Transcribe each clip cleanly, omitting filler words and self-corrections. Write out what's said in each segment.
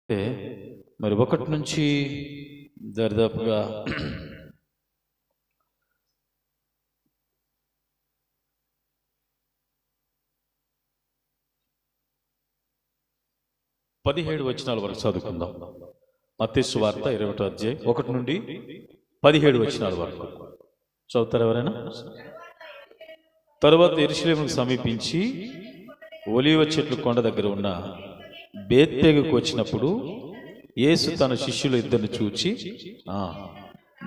అంటే మరి 1 నుంచి దరిదాపుగా 17 వచనాల వరకు చదువుకుందాం. మత్తయి సువార్త 21వ అధ్యాయం 1 నుండి 17 వచనాల వరకు చదువుతారు ఎవరైనా? తరువాత యెరూషలేముకు సమీపించి ఒలీవ చెట్లు కొండ దగ్గర ఉన్న బేత్పేగుకు వచ్చినప్పుడు యేసు తన శిష్యులు ఇద్దరిని చూచి,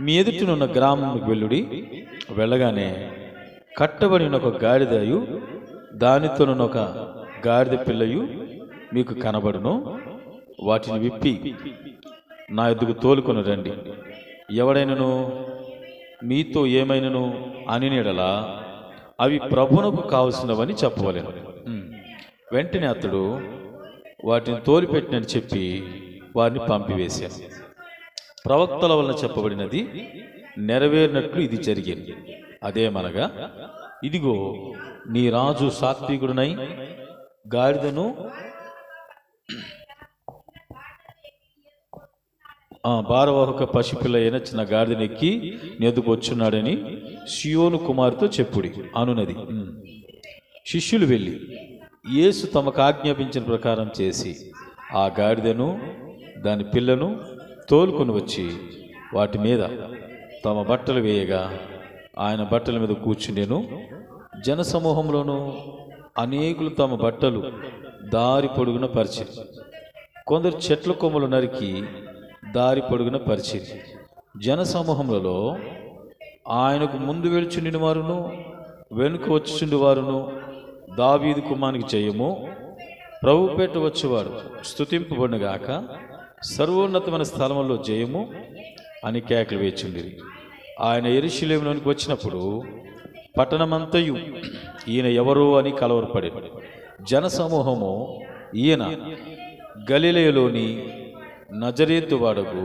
మీ ఎదుటినున్న గ్రామంకు వెళ్ళుడి. వెళ్ళగానే కట్టబడిన ఒక గాడిదయు దానితోనున్న ఒక గాడిద పిల్లయు మీకు కనబడును. వాటిని విప్పి నా ఎద్దుకు తోలుకొని రండి. ఎవడైనను మీతో ఏమైనను అని నీడలా అవి ప్రభువునకు కావలసినవని చెప్పవలెను. వెంటనే అతడు వాటిని తోలిపెట్టినని చెప్పి వారిని పంపివేశాను. ప్రవక్తల వలన చెప్పబడినది నెరవేరినట్లు ఇది జరిగింది. అదేమనగా, ఇదిగో నీ రాజు సాత్వికుడునై గాడిదను భారవాహక పసిపిల్ల అయిన చిన్న గాడిదనెక్కి నెదుకు వచ్చున్నాడని సియోను కుమారుతో చెప్పుడి అనునది. శిష్యులు వెళ్ళి యేసు తమకు ఆజ్ఞాపించిన ప్రకారం చేసి ఆ గాడిదను దాని పిల్లను తోలుకొని వచ్చి వాటి మీద తమ బట్టలు వేయగా ఆయన బట్టల మీద కూర్చుండెను. జనసమూహంలోనూ అనేకులు తమ బట్టలు దారి పొడుగున పరిచిరి. కొందరు చెట్ల కొమ్మలు నరికి దారి పొడుగున పరిచిరి. జనసమూహములలో ఆయనకు ముందు వెలుచుండిన వారును వెనుక వచ్చుచుండి వారును, దావీదు కుమారునికి జయము, ప్రభుపేట వచ్చేవాడు స్తుతింపబడునుగాక, సర్వోన్నతమైన స్థలములో జయము అని కేకలు వేచుండిరి. ఆయన యెరూషలేములోనికి వచ్చినప్పుడు పట్టణమంతయు ఈయన ఎవరో అని కలవరపడి జనసమూహము ఈయన గలిలయలోని నజరేతు వాడకు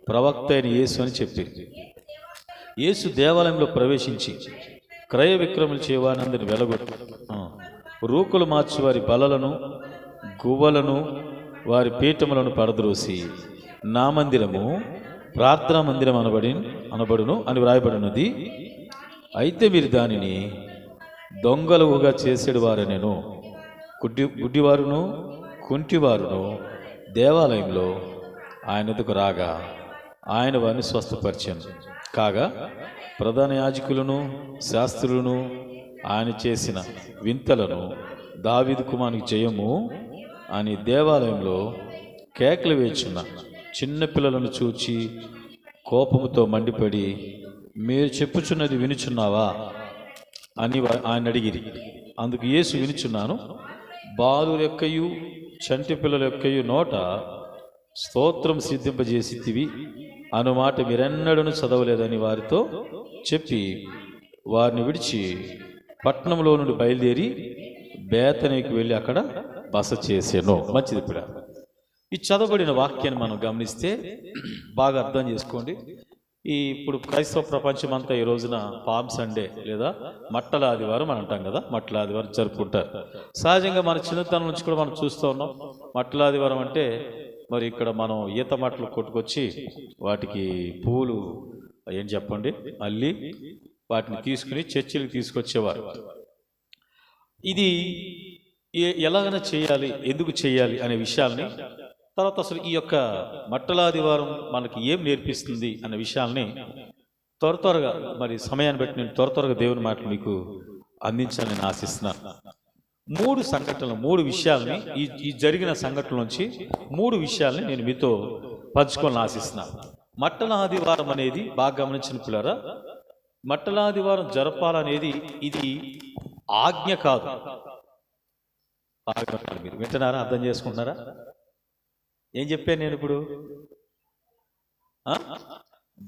ప్రవక్త అయిన యేసు అని చెప్పింది. యేసు దేవాలయంలో ప్రవేశించి క్రయ విక్రములు చేయవానందరిని వెలగొట్టి రూకులు మార్చి వారి బలలను గువ్వలను వారి పీఠములను పడద్రోసి నా మందిరము ప్రార్థనా మందిరం అనబడును అని వ్రాయబడినది. అయితే మీరు దానిని దొంగలుగా చేసేడు వారనేను. గుడ్డివారును కుంటివారును దేవాలయంలో ఆయన ఎదుకు రాగా ఆయన వారిని స్వస్థపరిచాను. కాగా ప్రధాన యాజకులను శాస్త్రులను ఆయన చేసిన వింతలను, దావీదు కుమారునికి జయము అని దేవాలయంలో కేకలు వేచున్న చిన్నపిల్లలను చూచి కోపముతో మండిపడి, మీరు చెప్పుచున్నది వినుచున్నావా అని ఆయన అడిగిరి. అందుకు యేసు, వినుచున్నాను. బాలుర యొక్కయు చంటి పిల్లల యొక్కయు నోట స్తోత్రం సిద్ధింపజేసితివి అను మాట మీరెన్నడూ చదవలేదని వారితో చెప్పి వారిని విడిచి పట్టణంలో నుండి బయలుదేరి బేతనీకి వెళ్ళి అక్కడ బస చేసాను. మంచిది. ఇప్పుడు ఈ చదవబడిన వాక్యాన్ని మనం గమనిస్తే బాగా అర్థం చేసుకోండి. ఇప్పుడు క్రైస్తవ ప్రపంచం అంతా ఈ రోజున పామ్ సండే లేదా మట్టల ఆదివారం అని అంటాం కదా, మట్టల ఆదివారం జరుపుకుంటారు. సహజంగా మన చిన్నతనం నుంచి కూడా మనం చూస్తూ ఉన్నాం. మట్టల ఆదివారం అంటే మరి ఇక్కడ మనం ఈత మట్టలు కొట్టుకొచ్చి వాటికి పూలు ఏం చెప్పండి అల్లి వాటిని తీసుకుని చర్చిలకు తీసుకొచ్చేవారు. ఇది ఎలాగైనా చేయాలి, ఎందుకు చేయాలి అనే విషయాల్ని, తర్వాత అసలు ఈ యొక్క మట్టలాదివారం మనకి ఏం నేర్పిస్తుంది అనే విషయాల్ని త్వరగా మరి సమయాన్ని బట్టి నేను త్వరగా దేవుని మాటలు మీకు అందించాలని నేను ఆశిస్తున్నాను. 3 సంఘటనలు, 3 విషయాల్ని ఈ జరిగిన సంఘటనల నుంచి 3 విషయాల్ని నేను మీతో పంచుకోవాలని ఆశిస్తున్నాను. మట్టల ఆదివారం అనేది బాగా గమనించిన పిల్లరా, మట్టల ఆదివారం జరపాలనేది ఇది ఆజ్ఞ కాదు. మీరు వింటున్నారా? అర్థం చేసుకుంటున్నారా? ఏం చెప్పాను నేను ఇప్పుడు?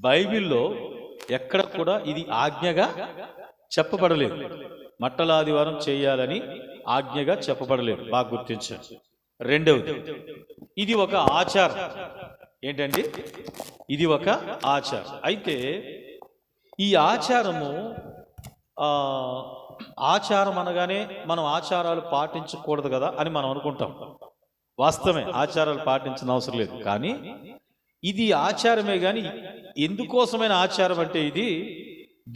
బైబిల్లో ఎక్కడ కూడా ఇది ఆజ్ఞగా చెప్పబడలేదు. మట్టల ఆదివారం చేయాలని ఆజ్ఞగా చెప్పబడలేదు. బాగా గుర్తించండి. రెండవది, ఇది ఒక ఆచారం. ఏంటండి? ఇది ఒక ఆచారం. అయితే ఈ ఆచారం అనగానే మనం ఆచారాలు పాటించకూడదు కదా అని మనం అనుకుంటాం. వాస్తవమే, ఆచారాలు పాటించిన అవసరం లేదు. కానీ ఇది ఆచారమే. కానీ ఎందుకోసమైన ఆచారం అంటే ఇది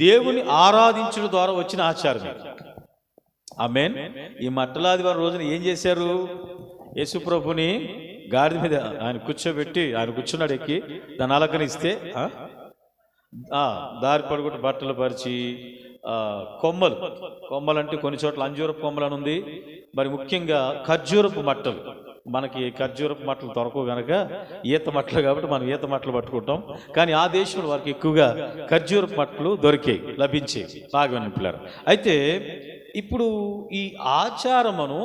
దేవుని ఆరాధించడం ద్వారా వచ్చిన ఆచారమే. ఆమేన్. ఈ మట్టలాదివారం రోజున ఏం చేశారు? యేసుప్రభుని గాడిద మీద ఆయన కూర్చోబెట్టి, ఆయన కూర్చున్నాడు ఎక్కి, దాన్ని అలంకరిస్తే దారి పడుకుంటూ బట్టలు పరిచి కొమ్మలు అంటే కొన్ని చోట్ల అంజూరపు కొమ్మలు అని ఉంది. మరి ముఖ్యంగా ఖర్జూరపు మట్టలు, మనకి ఖర్జూరపు మట్టలు దొరకవు కనుక ఈత మట్టలు కాబట్టి మనం ఈత మట్టలు పట్టుకుంటాం. కానీ ఆ దేశంలో వారికి ఎక్కువగా ఖర్జూరపు మట్టలు దొరికాయి, లభించేవి. బాగా నింపులారు. అయితే ఇప్పుడు ఈ ఆచారమును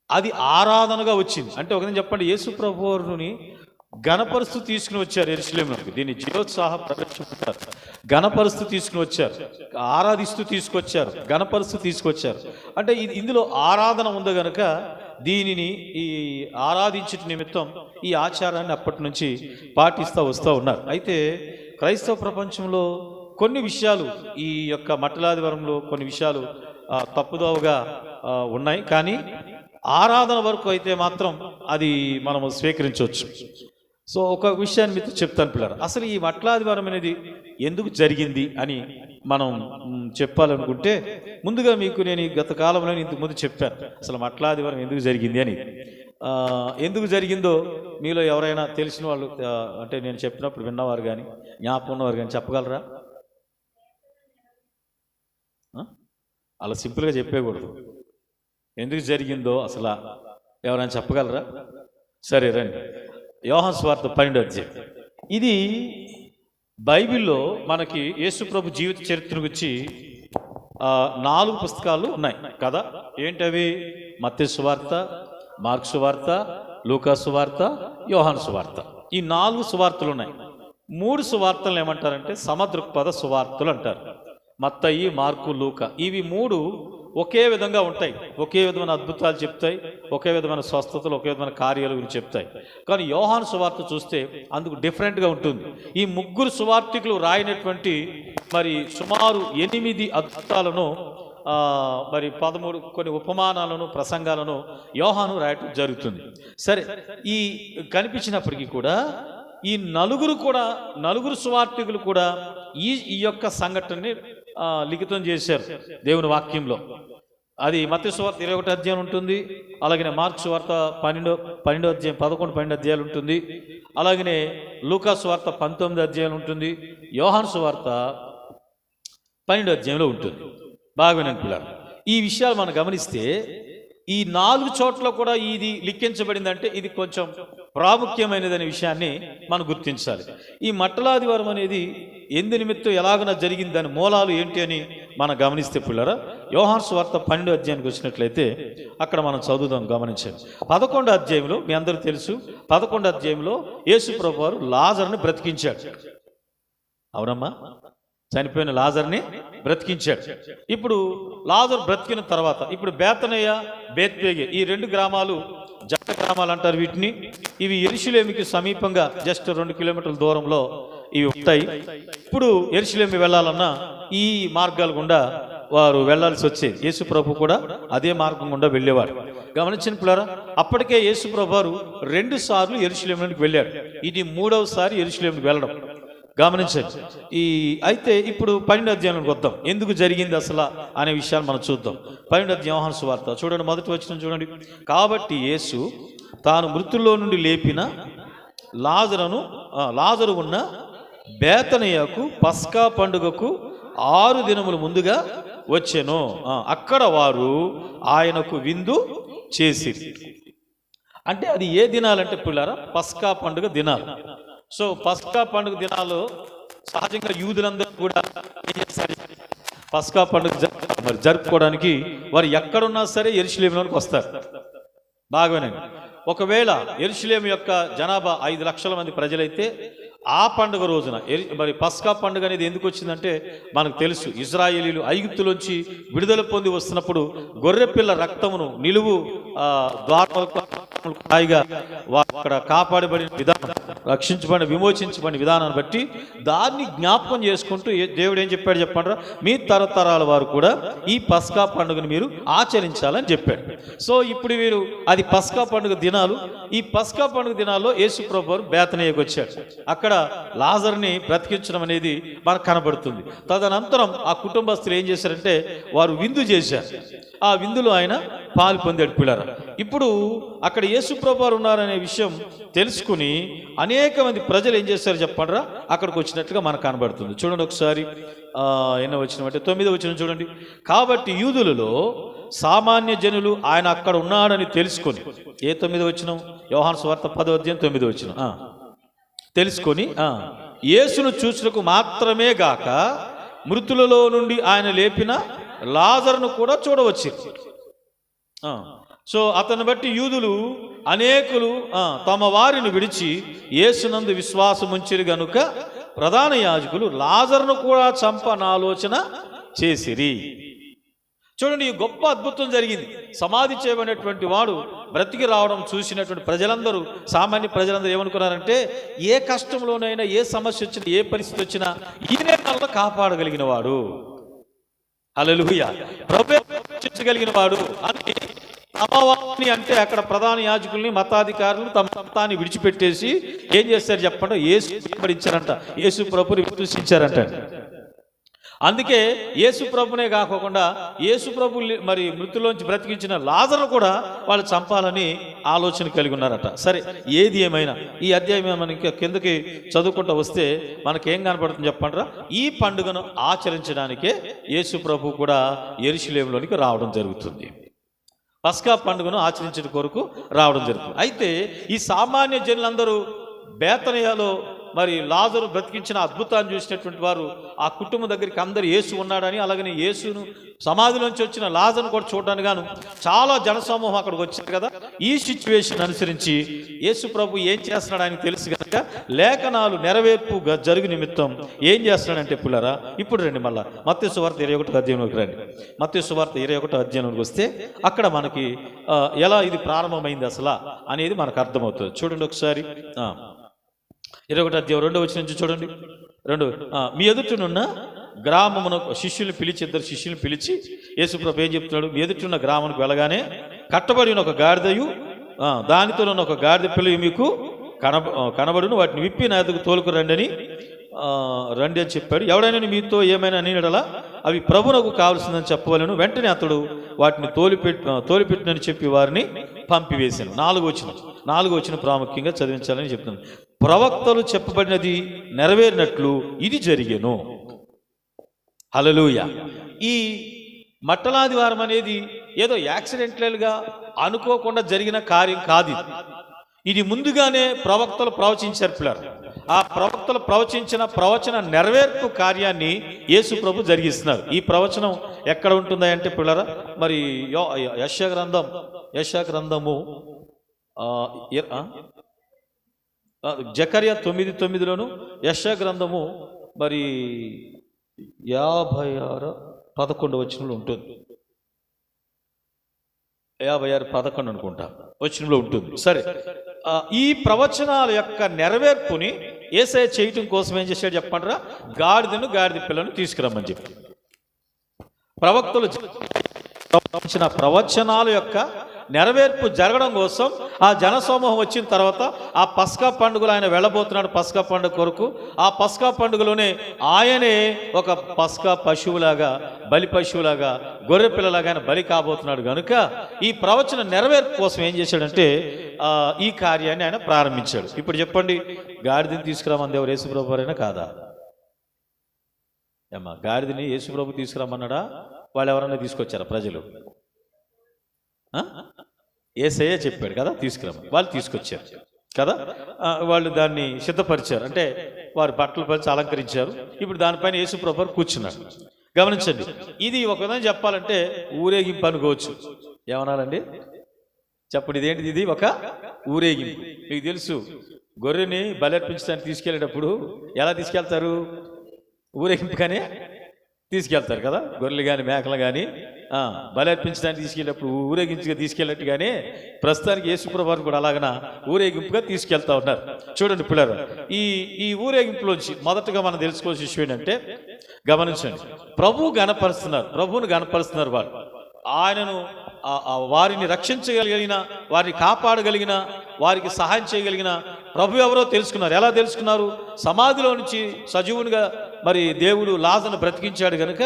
అది ఆరాధనగా వచ్చింది. అంటే ఒకదని చెప్పండి, యేసు ప్రభువుని గణపరుస్తూ తీసుకుని వచ్చారు యెరూషలేములోకి. దీన్ని జియోత్సాహ ప్రదర్శించారు. గణపరుస్తూ తీసుకుని వచ్చారు, ఆరాధిస్తూ తీసుకొచ్చారు, గణపరుస్తూ తీసుకొచ్చారు. అంటే ఇందులో ఆరాధన ఉంది గనుక దీనిని ఈ ఆరాధించే నిమిత్తం ఈ ఆచారాన్ని అప్పటి నుంచి పాటిస్తూ వస్తూ ఉన్నారు. అయితే క్రైస్తవ ప్రపంచంలో కొన్ని విషయాలు, ఈ యొక్క మట్టలాదివారంలో కొన్ని విషయాలు తప్పుదోవగా ఉన్నాయి. కానీ ఆరాధన వరకు అయితే మాత్రం అది మనము స్వీకరించవచ్చు. సో ఒక విషయాన్ని మీతో చెప్తాను పిల్లలు. అసలు ఈ మట్టలాదివారం అనేది ఎందుకు జరిగింది అని మనం చెప్పాలనుకుంటే, ముందుగా మీకు నేను గత కాలంలో ఇంతకు ముందు చెప్పాను అసలు మట్టలాదివారం ఎందుకు జరిగింది అని. ఎందుకు జరిగిందో మీలో ఎవరైనా తెలిసిన వాళ్ళు, అంటే నేను చెప్పినప్పుడు విన్నవారు కానీ జ్ఞాపకం ఉన్నవారు కానీ చెప్పగలరా? అలా సింపుల్గా చెప్పేయకూడదు. ఎందుకు జరిగిందో అసలు ఎవరైనా చెప్పగలరా? సరే రండి. యోహాను సువార్త 12వ అధ్యాయం. ఇది బైబిల్లో మనకి యేసుప్రభు జీవిత చరిత్ర గురించి 4 పుస్తకాలు ఉన్నాయి కదా. ఏంటవి? మత్తయి సువార్త, మార్కు సువార్త, లూకా సువార్త, యోహాను సువార్త. ఈ 4 సువార్తలు ఉన్నాయి. 3 సువార్తలు ఏమంటారంటే సమదృక్పథ సువార్తలు అంటారు. మత్తయి, మార్కు, లూకా. ఇవి 3 ఒకే విధంగా ఉంటాయి, ఒకే విధమైన అద్భుతాలు చెప్తాయి, ఒకే విధమైన స్వస్థతలు, ఒకే విధమైన కార్యాల గురించి చెప్తాయి. కానీ యోహాను సువార్త చూస్తే అందుకు డిఫరెంట్గా ఉంటుంది. ఈ 3 సువార్తికులు రాయినటువంటి మరి సుమారు 8 అద్భుతాలను, మరి 13 కొన్ని ఉపమానాలను, ప్రసంగాలను యోహాను రాయటం జరుగుతుంది. సరే, ఈ కనిపించినప్పటికీ కూడా ఈ నలుగురు సువార్తికులు కూడా ఈ యొక్క సంఘటనని లిఖితం చేశారు దేవుని వాక్యంలో. అది మత్తయి సువార్త 21వ అధ్యాయం ఉంటుంది. అలాగనే మార్కు సువార్త 12వ అధ్యాయం 11-12 అధ్యాయాలు ఉంటుంది. అలాగనే లూకా సువార్త 19వ అధ్యాయం ఉంటుంది. యోహాను సువార్త 12వ అధ్యాయంలో ఉంటుంది. బాగా వినండి. ఈ విషయాలు మనం గమనిస్తే ఈ 4 చోట్ల కూడా ఇది లిఖించబడిందంటే ఇది కొంచెం ప్రాముఖ్యమైనదనే విషయాన్ని మనం గుర్తించాలి. ఈ మట్టలాదివారం అనేది ఎందు నిమిత్తం ఎలాగన జరిగింది, దాని మూలాలు ఏంటి అని మనం గమనిస్తే పిల్లరా, యోహాను సువార్త 12వ అధ్యాయానికి వచ్చినట్లయితే అక్కడ మనం చదువుదాం, గమనించండి. 11వ అధ్యాయంలో మీ అందరూ తెలుసు, 11వ అధ్యాయంలో యేసు ప్రభువారు లాజరుని బ్రతికించాడు. అవునమ్మా, చనిపోయిన లాజర్ని బ్రతికించాడు. ఇప్పుడు లాజరు బ్రతికిన తర్వాత ఇప్పుడు బేతనయ్య, బేత్పేగే ఈ 2 గ్రామాలు జట్ట గ్రామాలు అంటారు వీటిని. ఇవి యెరూషలేముకి సమీపంగా జస్ట్ 2 కిలోమీటర్ల దూరంలో ఇవి ఉంటాయి. ఇప్పుడు యెరూషలేము వెళ్ళాలన్నా ఈ మార్గాల గుండా వారు వెళ్లాల్సి వచ్చేది. యేసు ప్రభు కూడా అదే మార్గం గుండా వెళ్ళేవారు. గమనించిన పిల్లరా, అప్పటికే యేసు ప్రభు వారు 2 సార్లు యెరూషలేముకి వెళ్ళాడు. ఇది 3వసారి యెరూషలేముకి వెళ్ళడం. గమనించండి. అయితే ఇప్పుడు 12వ అధ్యాయానికి వద్దాం. ఎందుకు జరిగింది అసలు అనే విషయాన్ని మనం చూద్దాం. 12వ అధ్యాయం యోహాను సువార్త చూడండి, మొదటి వచనం చూడండి. కాబట్టి యేసు తాను మృతుల్లో నుండి లేపిన లాజరు ఉన్న బేతనియకు పస్కా పండుగకు 6 దినముల ముందుగా వచ్చెను. అక్కడ వారు ఆయనకు విందు చేసి. అంటే అది ఏ దినాలంటే పిల్లారా, పస్కా పండుగ దినాలు. సో పస్కా పండుగ దినాలు సహజంగా యూదులందరూ కూడా ఏం చేస్తారు, పస్కా పండుగ జరుపుకోవడానికి వారు ఎక్కడున్నా సరే యెరూషలేములోకి వస్తారు. బాగానండి. ఒకవేళ యెరూషలేము యొక్క జనాభా 5 లక్షల మంది ప్రజలైతే ఆ పండుగ రోజున మరి పస్కా పండుగ అనేది ఎందుకు వచ్చిందంటే మనకు తెలుసు, ఇజ్రాయేలీలు ఐగుప్తులోంచి విడుదల పొంది వస్తున్నప్పుడు గొర్రెపిల్ల రక్తమును నిలువు ద్వారాయిగా అక్కడ కాపాడబడిన విధానం, రక్షించబడిన విమోచించబడిన విధానాన్ని బట్టి దాన్ని జ్ఞాపకం చేసుకుంటూ దేవుడు ఏం చెప్పాడు చెప్పండి, మీ తరతరాల వారు కూడా ఈ పస్కా పండుగను మీరు ఆచరించాలని చెప్పాడు. సో ఇప్పుడు వీరు అది పస్కా పండుగ దినాలు. ఈ పస్కా పండుగ దినాల్లో యేసు ప్రభువు బేతనీయకు వచ్చాడు. అక్కడ లాజర్ని బ్రతికించడం అనేది మనకు కనబడుతుంది. తదనంతరం ఆ కుటుంబస్తులు ఏం చేశారంటే వారు విందు చేశారు. ఆ విందులో ఆయన పాలు పొందాడు పిల్లరా. ఇప్పుడు అక్కడ యేసు ప్రభువు ఉన్నారనే విషయం తెలుసుకుని అనేక మంది ప్రజలు ఏం చేశారు చెప్పండిరా, అక్కడికి వచ్చినట్లుగా మనకు కనబడుతుంది. చూడండి ఒకసారి ఎన్నో వచనం అంటే 9వ వచనం చూడండి. కాబట్టి యూదులలో సామాన్య జనులు ఆయన అక్కడ ఉన్నాడని తెలుసుకొని, ఏ 9వ వచనం? యోహాను సువార్త 10వ అధ్యాయం 9వ వచనం. తెలుసుకొని యేసును చూచుటకు మాత్రమే గాక మృతులలో నుండి ఆయన లేపిన లాజరును కూడా చూడవచ్చు. సో అతన్ని బట్టి యూదులు అనేకులు తమ వారిని విడిచి యేసునందు విశ్వాసముంచిరి గనుక ప్రధాన యాజకులు లాజరును కూడా చంపన ఆలోచన చేసిరి. చూడండి, ఈ గొప్ప అద్భుతం జరిగింది. సమాధి చేయబడినటువంటి వాడు బ్రతికి రావడం చూసినటువంటి ప్రజలందరూ, సామాన్య ప్రజలందరూ ఏమనుకున్నారంటే ఏ కష్టంలోనైనా, ఏ సమస్య వచ్చినా, ఏ పరిస్థితి వచ్చినా ఈయనే మనల్ని కాపాడగలిగిన వాడు, హల్లెలూయా, ప్రభుత్వం వాడు అని సమవాన్ని అంటే అక్కడ ప్రధాన యాజకుల్ని, మతాధికారులు తమ మతాన్ని విడిచిపెట్టేసి ఏం చేస్తారు చెప్పండి, యేసు ఇచ్చారంట, యేసు ప్రభుని విశ్వసించారంట. అందుకే యేసు ప్రభునే కాకుండా యేసు ప్రభు మరి మృతుల్లోంచి బ్రతికించిన లాజరు కూడా వాళ్ళు చంపాలని ఆలోచన కలిగి ఉన్నారట. సరే, ఏది ఏమైనా ఈ అధ్యాయం మనకి కిందకి చదువుకుంటూ వస్తే మనకేం కనపడుతుంది చెప్పండిరా, ఈ పండుగను ఆచరించడానికే యేసు ప్రభు కూడా యెరూషలేములోనికి రావడం జరుగుతుంది. పస్కా పండుగను ఆచరించడం కొరకు రావడం జరుగుతుంది. అయితే ఈ సామాన్య జనులందరూ బేతనియాలో మరి లాజరు బ్రతికించిన అద్భుతాన్ని చూసినటువంటి వారు ఆ కుటుంబం దగ్గరికి అందరు యేసు ఉన్నాడని, అలాగని యేసును సమాధిలోంచి వచ్చిన లాజరును కూడా చూడడానికి గాను చాలా జనసమూహం అక్కడికి వచ్చారు కదా. ఈ సిచ్యువేషన్ అనుసరించి యేసు ప్రభు ఏం చేస్తున్నాడు ఆయనకు తెలుసు కనుక లేఖనాలు నెరవేర్పు జరుగు నిమిత్తం ఏం చేస్తున్నాడంటే పిల్లరా, ఇప్పుడు రండి మళ్ళా మత్తయి సువార్త 21వ అధ్యాయంలోకి రండి. మత్తయి సువార్త 21వ అధ్యాయంలోకి వస్తే అక్కడ మనకి ఎలా ఇది ప్రారంభమైంది అసలు అనేది మనకు అర్థమవుతుంది. చూడండి ఒకసారి 21వ అధ్యాయం 2వ వచనం నుంచి చూడండి. మీ ఎదుటనున్న గ్రామమునకు శిష్యుల్ని పిలిచి, 2 శిష్యుల్ని పిలిచి యేసు ప్రభు ఏం చెప్తున్నాడు, మీ ఎదుటనున్న గ్రామానికి వెళ్ళగానే కట్టబడిన ఒక గాడిదయు దానితో ఉన్న ఒక గాడిద పిల్ల మీకు కనబడును, వాటిని విప్పి నా ఎదుగు తోలుకు రండి అని చెప్పాడు. ఎవడైనా మీతో ఏమైనా అనేడలా అవి ప్రభునకు కావలసిందని చెప్పవలను. వెంటనే అతడు వాటిని తోలిపెట్టినని చెప్పి వారిని పంపివేశాను. 4వ వచనం ప్రాముఖ్యంగా చదివించాలని చెప్తున్నాను. ప్రవక్తలు చెప్పబడినది నెరవేరినట్లు ఇది జరిగెను. హల్లెలూయా. ఈ మట్టలాదివారం అనేది ఏదో యాక్సిడెంటల్గా అనుకోకుండా జరిగిన కార్యం కాదు. ఇది ముందుగానే ప్రవక్తలు ప్రవచించారు పిల్లలు. ఆ ప్రవక్తలు ప్రవచన నెరవేర్పు కార్యాన్ని యేసు ప్రభు జరిగిస్తున్నారు. ఈ ప్రవచనం ఎక్కడ ఉంటుంది అంటే పిల్లరా, మరి యెషయా గ్రంథము జకర్యా 9:9లోను, యెషయా గ్రంథము మరి 56:11 వచనంలో ఉంటుంది. 56:11 అనుకుంటా వచనంలో ఉంటుంది. సరే, ఈ ప్రవచనాల యొక్క నెరవేర్పుని యేసయ్య చేయటం కోసం ఏం చేశాడు చెప్పండిరా, గాడిద పిల్లను తీసుకురమ్మని చెప్పి ప్రవక్తలు ప్రవచనాల యొక్క నెరవేర్పు జరగడం కోసం ఆ జనసమూహం వచ్చిన తర్వాత ఆ పస్కా పండుగలో ఆయన వెళ్ళబోతున్నాడు. పస్కా పండుగ కొరకు ఆ పస్కా పండుగలోనే ఆయనే ఒక పస్కా పశువులాగా, బలి పశువులాగా, గొర్రె పిల్లలాగా ఆయన బలి కాబోతున్నాడు కనుక ఈ ప్రవచన నెరవేర్పు కోసం ఏం చేశాడంటే ఈ కార్యాన్ని ఆయన ప్రారంభించాడు. ఇప్పుడు చెప్పండి, గాడిదని తీసుకురామంది ఎవరు? యేసుప్రభు అయినా కాదా? ఏమ్మా, గాడిదని యేసుప్రభు తీసుకురామన్నాడా? వాళ్ళు ఎవరన్నా తీసుకొచ్చారా? ప్రజలు యేసయ్య చెప్పాడు కదా తీసుకురమ్మని, వాళ్ళు తీసుకొచ్చారు కదా. వాళ్ళు దాన్ని సిద్ధపరిచారు, అంటే వారి బట్టలు పరిచి అలంకరించారు. ఇప్పుడు దానిపైన యేసుప్రభు కూర్చున్నాడు. గమనించండి, ఇది ఒక విధంగా చెప్పాలంటే ఊరేగింపు అనుకోవచ్చు. ఏమనాలండి చెప్పండి, ఇదేంటిది? ఇది ఒక ఊరేగింపు. మీకు తెలుసు, గొర్రెని బలర్పించడానికి తీసుకెళ్ళేటప్పుడు ఎలా తీసుకెళ్తారు? ఊరేగింపుగానే తీసుకెళ్తారు కదా. గొర్రెలు కానీ మేకలు కానీ బలర్పించడానికి తీసుకెళ్ళినప్పుడు ఊరేగింపుగా తీసుకెళ్ళినట్టుగానే ప్రస్తుతానికి యేసుప్రభువుని కూడా అలాగన ఊరేగింపుగా తీసుకెళ్తా ఉన్నారు. చూడండి పిల్లలు, ఈ ఊరేగింపులోంచి మొదటగా మనం తెలుసుకోవాల్సిన విషయం ఏంటంటే, గమనించండి, ప్రభువుని గణపరుస్తున్నారు వారు. ఆయనను వారిని రక్షించగలిగిన, వారిని కాపాడగలిగిన, వారికి సహాయం చేయగలిగిన ప్రభు ఎవరో తెలుసుకున్నారు. ఎలా తెలుసుకున్నారు? సమాధిలో నుంచి సజీవునిగా మరి దేవుడు లాజరును బ్రతికించాడు కనుక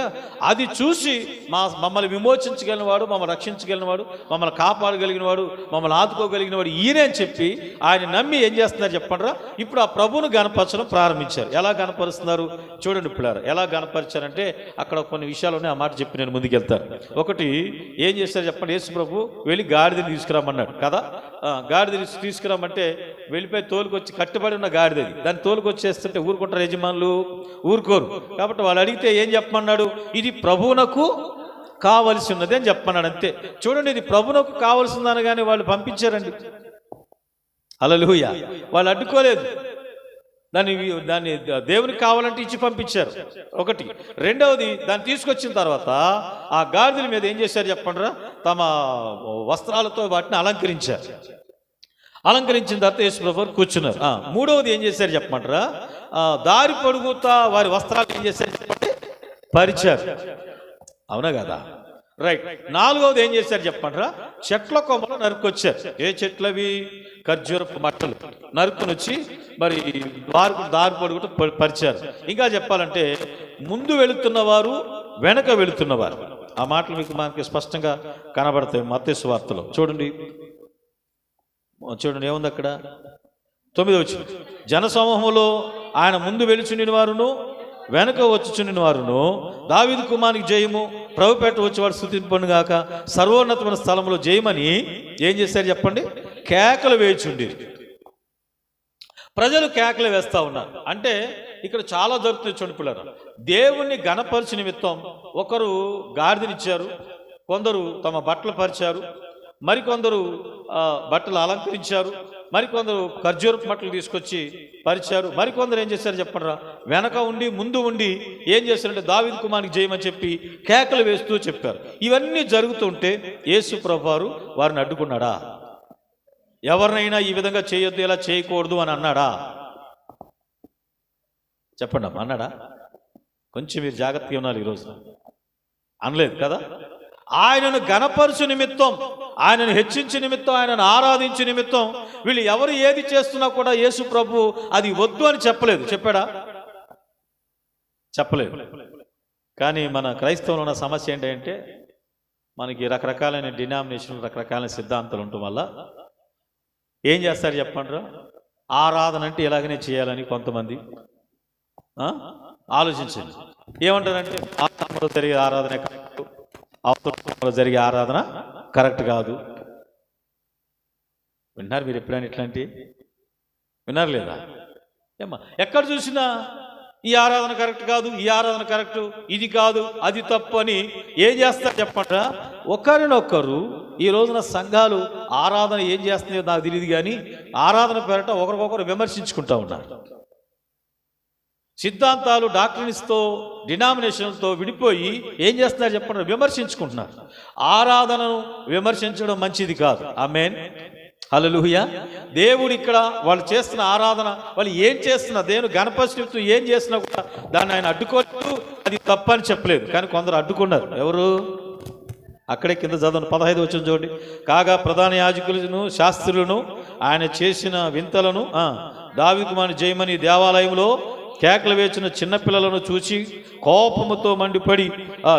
అది చూసి మమ్మల్ని విమోచించగలిగినవాడు, మమ్మల్ని రక్షించగలిగినవాడు, మమ్మల్ని కాపాడగలిగినవాడు, మమ్మల్ని ఆదుకోగలిగినవాడు ఈయనే అని చెప్పి ఆయన నమ్మి ఏం చేస్తున్నారు చెప్పండి. ఇప్పుడు ఆ ప్రభువును గణపరచడం ప్రారంభించారు. ఎలా గణపరుస్తున్నారు చూడండి పిల్లలు. ఎలా గణపరిచారంటే అక్కడ కొన్ని విషయాలు ఉన్నాయి, ఆ మాట చెప్పి నేను ముందుకెళ్తాను. ఒకటి ఏం చేశారు చెప్పండి. యేసు ప్రభు వెళ్ళి గాడిదని తీసుకురామన్నాడు కదా. గాడిదని తీసుకురామంటే వెళ్ళిపోయి తోలుకొచ్చి, కట్టుబడి ఉన్న గాడిదది, దాన్ని తోలుకొచ్చేస్తుంటే ఊరుకుంటారు యజమానులు? ఊరుకోరు. కాబట్టి వాళ్ళు అడిగితే ఏం చెప్పమన్నాడు? ఇది ప్రభువునకు కావలసి ఉన్నది అని చెప్పమన్నాడు. అంతే. చూడండి, ఇది ప్రభువునకు కావలసిందనగానే వాళ్ళు పంపించారండి. హల్లెలూయా. వాళ్ళు అడ్డుకోలేదు. దాన్ని దేవునికి కావాలంటే ఇచ్చి పంపించారు. ఒకటి. రెండవది, దాన్ని తీసుకొచ్చిన తర్వాత ఆ గాడిదల మీద ఏం చేశారు చెప్పండిరా? తమ వస్త్రాలతో వాటిని అలంకరించారు. అలంకరించిన తర్వాత యేసు ప్రభువు కూర్చున్నారు. మూడవది ఏం చేశారు చెప్పమంటారా? దారి పొడుగుతా వారి వస్త్రాలు ఏం చేశారు చెప్పండి? పరిచారు. అవునా కదా? రైట్. నాలుగవది ఏం చేశారు చెప్పంటారా? చెట్ల కొమ్మలు నరుకొచ్చారు. ఏ చెట్లవి? ఖర్జూరపు మట్టలు నరుకుని వచ్చి మరి దారి పొడుగుతూ పరిచారు. ఇంకా చెప్పాలంటే ముందు వెళుతున్నవారు, వెనక వెళుతున్నవారు. ఆ మాటలు మనకి స్పష్టంగా కనబడతాయి మత్తయి సువార్తలో. చూడండి ఏముంది అక్కడ? 9వ వచనం. జనసమూహంలో ఆయన ముందు వెలుచుని వారును వెనక వచ్చుచుని వారును దావీదు కుమారునికి జయము, ప్రభుపేట వచ్చేవాడు స్తుతింపను గాక, సర్వోన్నతమైన స్థలంలో జయమని ఏం చేశారు చెప్పండి? కేకలు వేయుచుండి. ప్రజలు కేకలు వేస్తా ఉన్నారు. అంటే ఇక్కడ చాలా జరుగుతుంది. చూడండి పిల్లలు, దేవుణ్ణి గణపరిచి నిమిత్తం ఒకరు గాడిదనిచ్చారు, కొందరు తమ బట్టలు పరిచారు, మరికొందరు బట్టలు అలంకరించారు, మరికొందరు ఖర్జూరపు మట్టలు తీసుకొచ్చి పరిచారు, మరికొందరు ఏం చేశారు చెప్పండి? వెనక ఉండి ముందు ఉండి ఏం చేశారంటే దావీదు కుమారునికి జయమని చెప్పి కేకలు వేస్తూ చెప్పారు. ఇవన్నీ జరుగుతుంటే యేసు ప్రభువారు వారిని అడ్డుకున్నాడా? ఎవరినైనా ఈ విధంగా చేయొద్దు, ఇలా చేయకూడదు అని అన్నాడా? చెప్పండి అమ్మా, అన్నాడా? కొంచెం మీరు జాగ్రత్తగా ఉన్నారు ఈరోజు. అనలేదు కదా. ఆయనను గణపరచు నిమిత్తం, ఆయనను హెచ్చించు నిమిత్తం, ఆయనను ఆరాధించు నిమిత్తం వీళ్ళు ఎవరు ఏది చేస్తున్నా కూడా యేసు ప్రభు అది వద్దు అని చెప్పలేదు. చెప్పాడా? చెప్పలేదు. కానీ మన క్రైస్తవంలో ఉన్న సమస్య ఏంటంటే మనకి రకరకాలైన డినామినేషన్లు, రకరకాలైన సిద్ధాంతాలు ఉండటం వల్ల ఏం చేస్తారు చెప్పండి? ఆరాధన అంటే ఇలాగనే చేయాలని కొంతమంది ఆలోచించండి. ఏమంటారంటే ఆత్మలో జరిగే ఆరాధన కరెక్ట్, అవతల జరిగే ఆరాధన కరెక్ట్ కాదు. విన్నారు మీరు ఎప్పుడైనా ఇట్లాంటి? విన్నారు లేదా? ఏమ్మా, ఎక్కడ చూసినా ఈ ఆరాధన కరెక్ట్ కాదు, ఈ ఆరాధన కరెక్ట్, ఇది కాదు, అది తప్పు అని ఏం చేస్తారు చెప్పండి? ఒకరినొకరు ఈ రోజున సంఘాలు ఆరాధన ఏం చేస్తున్నాయో నాకు తెలియదు కానీ ఆరాధన పేరట ఒకరికొకరు విమర్శించుకుంటా ఉన్నారు. సిద్ధాంతాలు, డాక్టరీన్స్తో, డినామినేషన్లతో విడిపోయి ఏం చేస్తున్నారు చెప్పండి? విమర్శించుకుంటున్నారు. ఆరాధనను విమర్శించడం మంచిది కాదు. ఆమేన్, హల్లెలూయా. దేవుడు ఇక్కడ వాళ్ళు చేస్తున్న ఆరాధన, వాళ్ళు ఏం చేస్తున్నా, దేవుని గణపరిస్తూ ఏం చేసినా కూడా దాన్ని ఆయన అడ్డుకోలేదు, అది తప్పని చెప్పలేదు. కానీ కొందరు అడ్డుకున్నారు. ఎవరు? అక్కడే కింద చదవండి, 15 వచనం చూడండి. కాగా ప్రధాన యాజకులను, శాస్త్రులను ఆయన చేసిన వింతలను, దావీదు కుమారుని జయమని దేవాలయంలో కేకలు వేచిన చిన్నపిల్లలను చూసి కోపముతో మండిపడి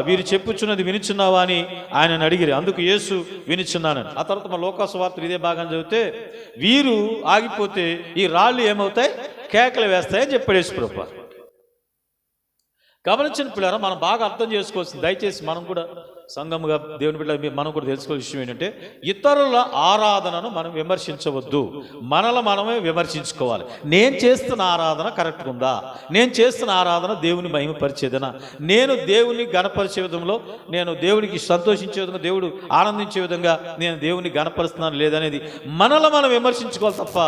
వీరు చెప్పుచున్నది వినిచున్నావా అని ఆయనను అడిగిరి. అందుకు యేసు వినిచున్నానని. ఆ తర్వాత మా లోకాసు వార్తలు ఇదే భాగం చదివితే వీరు ఆగిపోతే ఈ రాళ్ళు ఏమవుతాయి? కేకలు వేస్తాయని చెప్పాడు యేసు ప్రభువు. గమనించిన పిల్లరా, మనం బాగా అర్థం చేసుకోవాల్సింది, దయచేసి మనం కూడా సంఘముగా దేవుని బిడ్డ మనం కూడా తెలుసుకోవాల్సిన విషయం ఏంటంటే ఇతరుల ఆరాధనను మనం విమర్శించవద్దు, మనమే విమర్శించుకోవాలి. నేను చేస్తున్న ఆరాధన కరెక్ట్గా ఉందా, నేను చేస్తున్న ఆరాధన దేవుని మహిమపరిచేదనా, నేను దేవుని గణపరిచే విధంలో, నేను దేవునికి సంతోషించే విధంగా, దేవుడు ఆనందించే విధంగా నేను దేవుని గణపరుస్తున్నాను లేదనేది మనం విమర్శించుకోవాలి తప్ప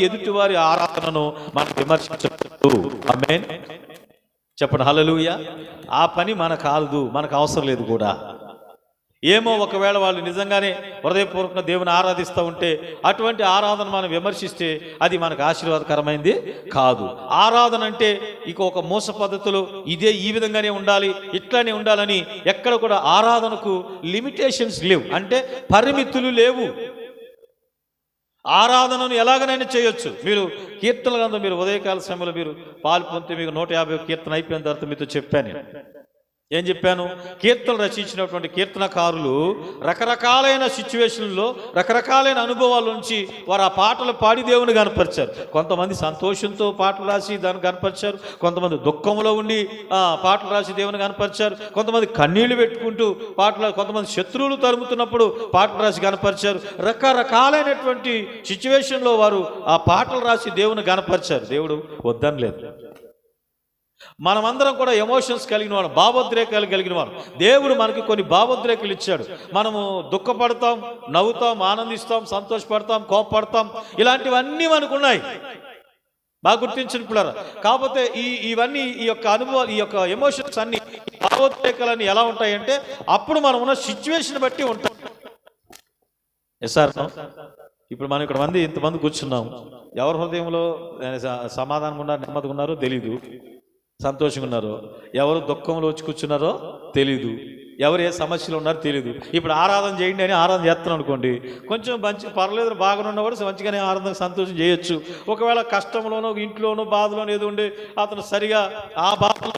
ఎదుటివారి ఆరాధనను మనం విమర్శించవద్దు. ఆమేన్ చెప్పండి హల్లెలూయా. ఆ పని మనకు కాదు, మనకు అవసరం లేదు కూడా. ఏమో ఒకవేళ వాళ్ళు నిజంగానే హృదయపూర్వకంగా దేవుని ఆరాధిస్తూ ఉంటే అటువంటి ఆరాధన మనం విమర్శిస్తే అది మనకు ఆశీర్వాదకరమైంది కాదు. ఆరాధన అంటే ఇక ఒక మోస పద్ధతులు ఈ విధంగానే ఉండాలి, ఇట్లానే ఉండాలని ఎక్కడ కూడా ఆరాధనకు లిమిటేషన్స్ లేవు, అంటే పరిమితులు లేవు. ఆరాధనను ఎలాగనైనా చేయొచ్చు. మీరు కీర్తన గ్రంథం మీరు ఉదయకాల సమయంలో మీరు పాలు పొందితే మీకు 150 కీర్తన అయిపోయిన తర్వాత మీతో చెప్పాను. ఏం చెప్పాను? కీర్తనలు రచించినటువంటి కీర్తనకారులు రకరకాలైన సిచ్యువేషన్లో రకరకాలైన అనుభవాల నుంచి వారు ఆ పాటలు పాడి దేవుని కనపరిచారు. కొంతమంది సంతోషంతో పాటలు రాసి దాన్ని కనపరిచారు, కొంతమంది దుఃఖంలో ఉండి పాటలు రాసి దేవుని కనపరిచారు, కొంతమంది కన్నీళ్లు పెట్టుకుంటూ పాటలు, కొంతమంది శత్రువులు తరుముతున్నప్పుడు పాటలు రాసి కనపరిచారు. రకరకాలైనటువంటి సిచ్యువేషన్లో వారు ఆ పాటలు రాసి దేవుని కనపరిచారు. దేవుడు వద్దని లేదు. మనమందరం కూడా ఎమోషన్స్ కలిగిన వాళ్ళం, భావోద్రేకాలు కలిగిన వాళ్ళం. దేవుడు మనకి కొన్ని భావోద్రేకాలు ఇచ్చాడు. మనము దుఃఖపడతాం, నవ్వుతాం, ఆనందిస్తాం, సంతోషపడతాం, కోపపడతాం, ఇలాంటివన్నీ మనకు ఉన్నాయి. బాగా గుర్తించిన పిల్లరా. కాకపోతే ఇవన్నీ ఈ యొక్క అనుభవాలు, ఈ యొక్క ఎమోషన్స్ అన్ని, భావోద్రేకాలన్నీ ఎలా ఉంటాయంటే అప్పుడు మనం ఉన్న సిచ్యువేషన్ బట్టి ఉంటాం. సార్ ఇప్పుడు మనం ఇక్కడ ఇంతమంది కూర్చున్నాం, ఎవరి హృదయంలో సమాధానంగా ఉన్నారు, నెమ్మదిగా ఉన్నారో తెలీదు, సంతోషంగా ఉన్నారో, ఎవరు దుఃఖంలో వచ్చి కూర్చున్నారో తెలీదు, ఎవరు ఏ సమస్యలు ఉన్నారో తెలియదు. ఇప్పుడు ఆరాధన చేయండి అని ఆరాధన చేస్తున్నాం అనుకోండి, కొంచెం మంచి పర్లేదు బాగానే ఉన్నవాడు మంచిగానే ఆరాధన సంతోషం చేయొచ్చు. ఒకవేళ కష్టంలోనో ఇంట్లోనో బాధలోనో ఏదో ఉండి అతను సరిగా ఆ బాధలో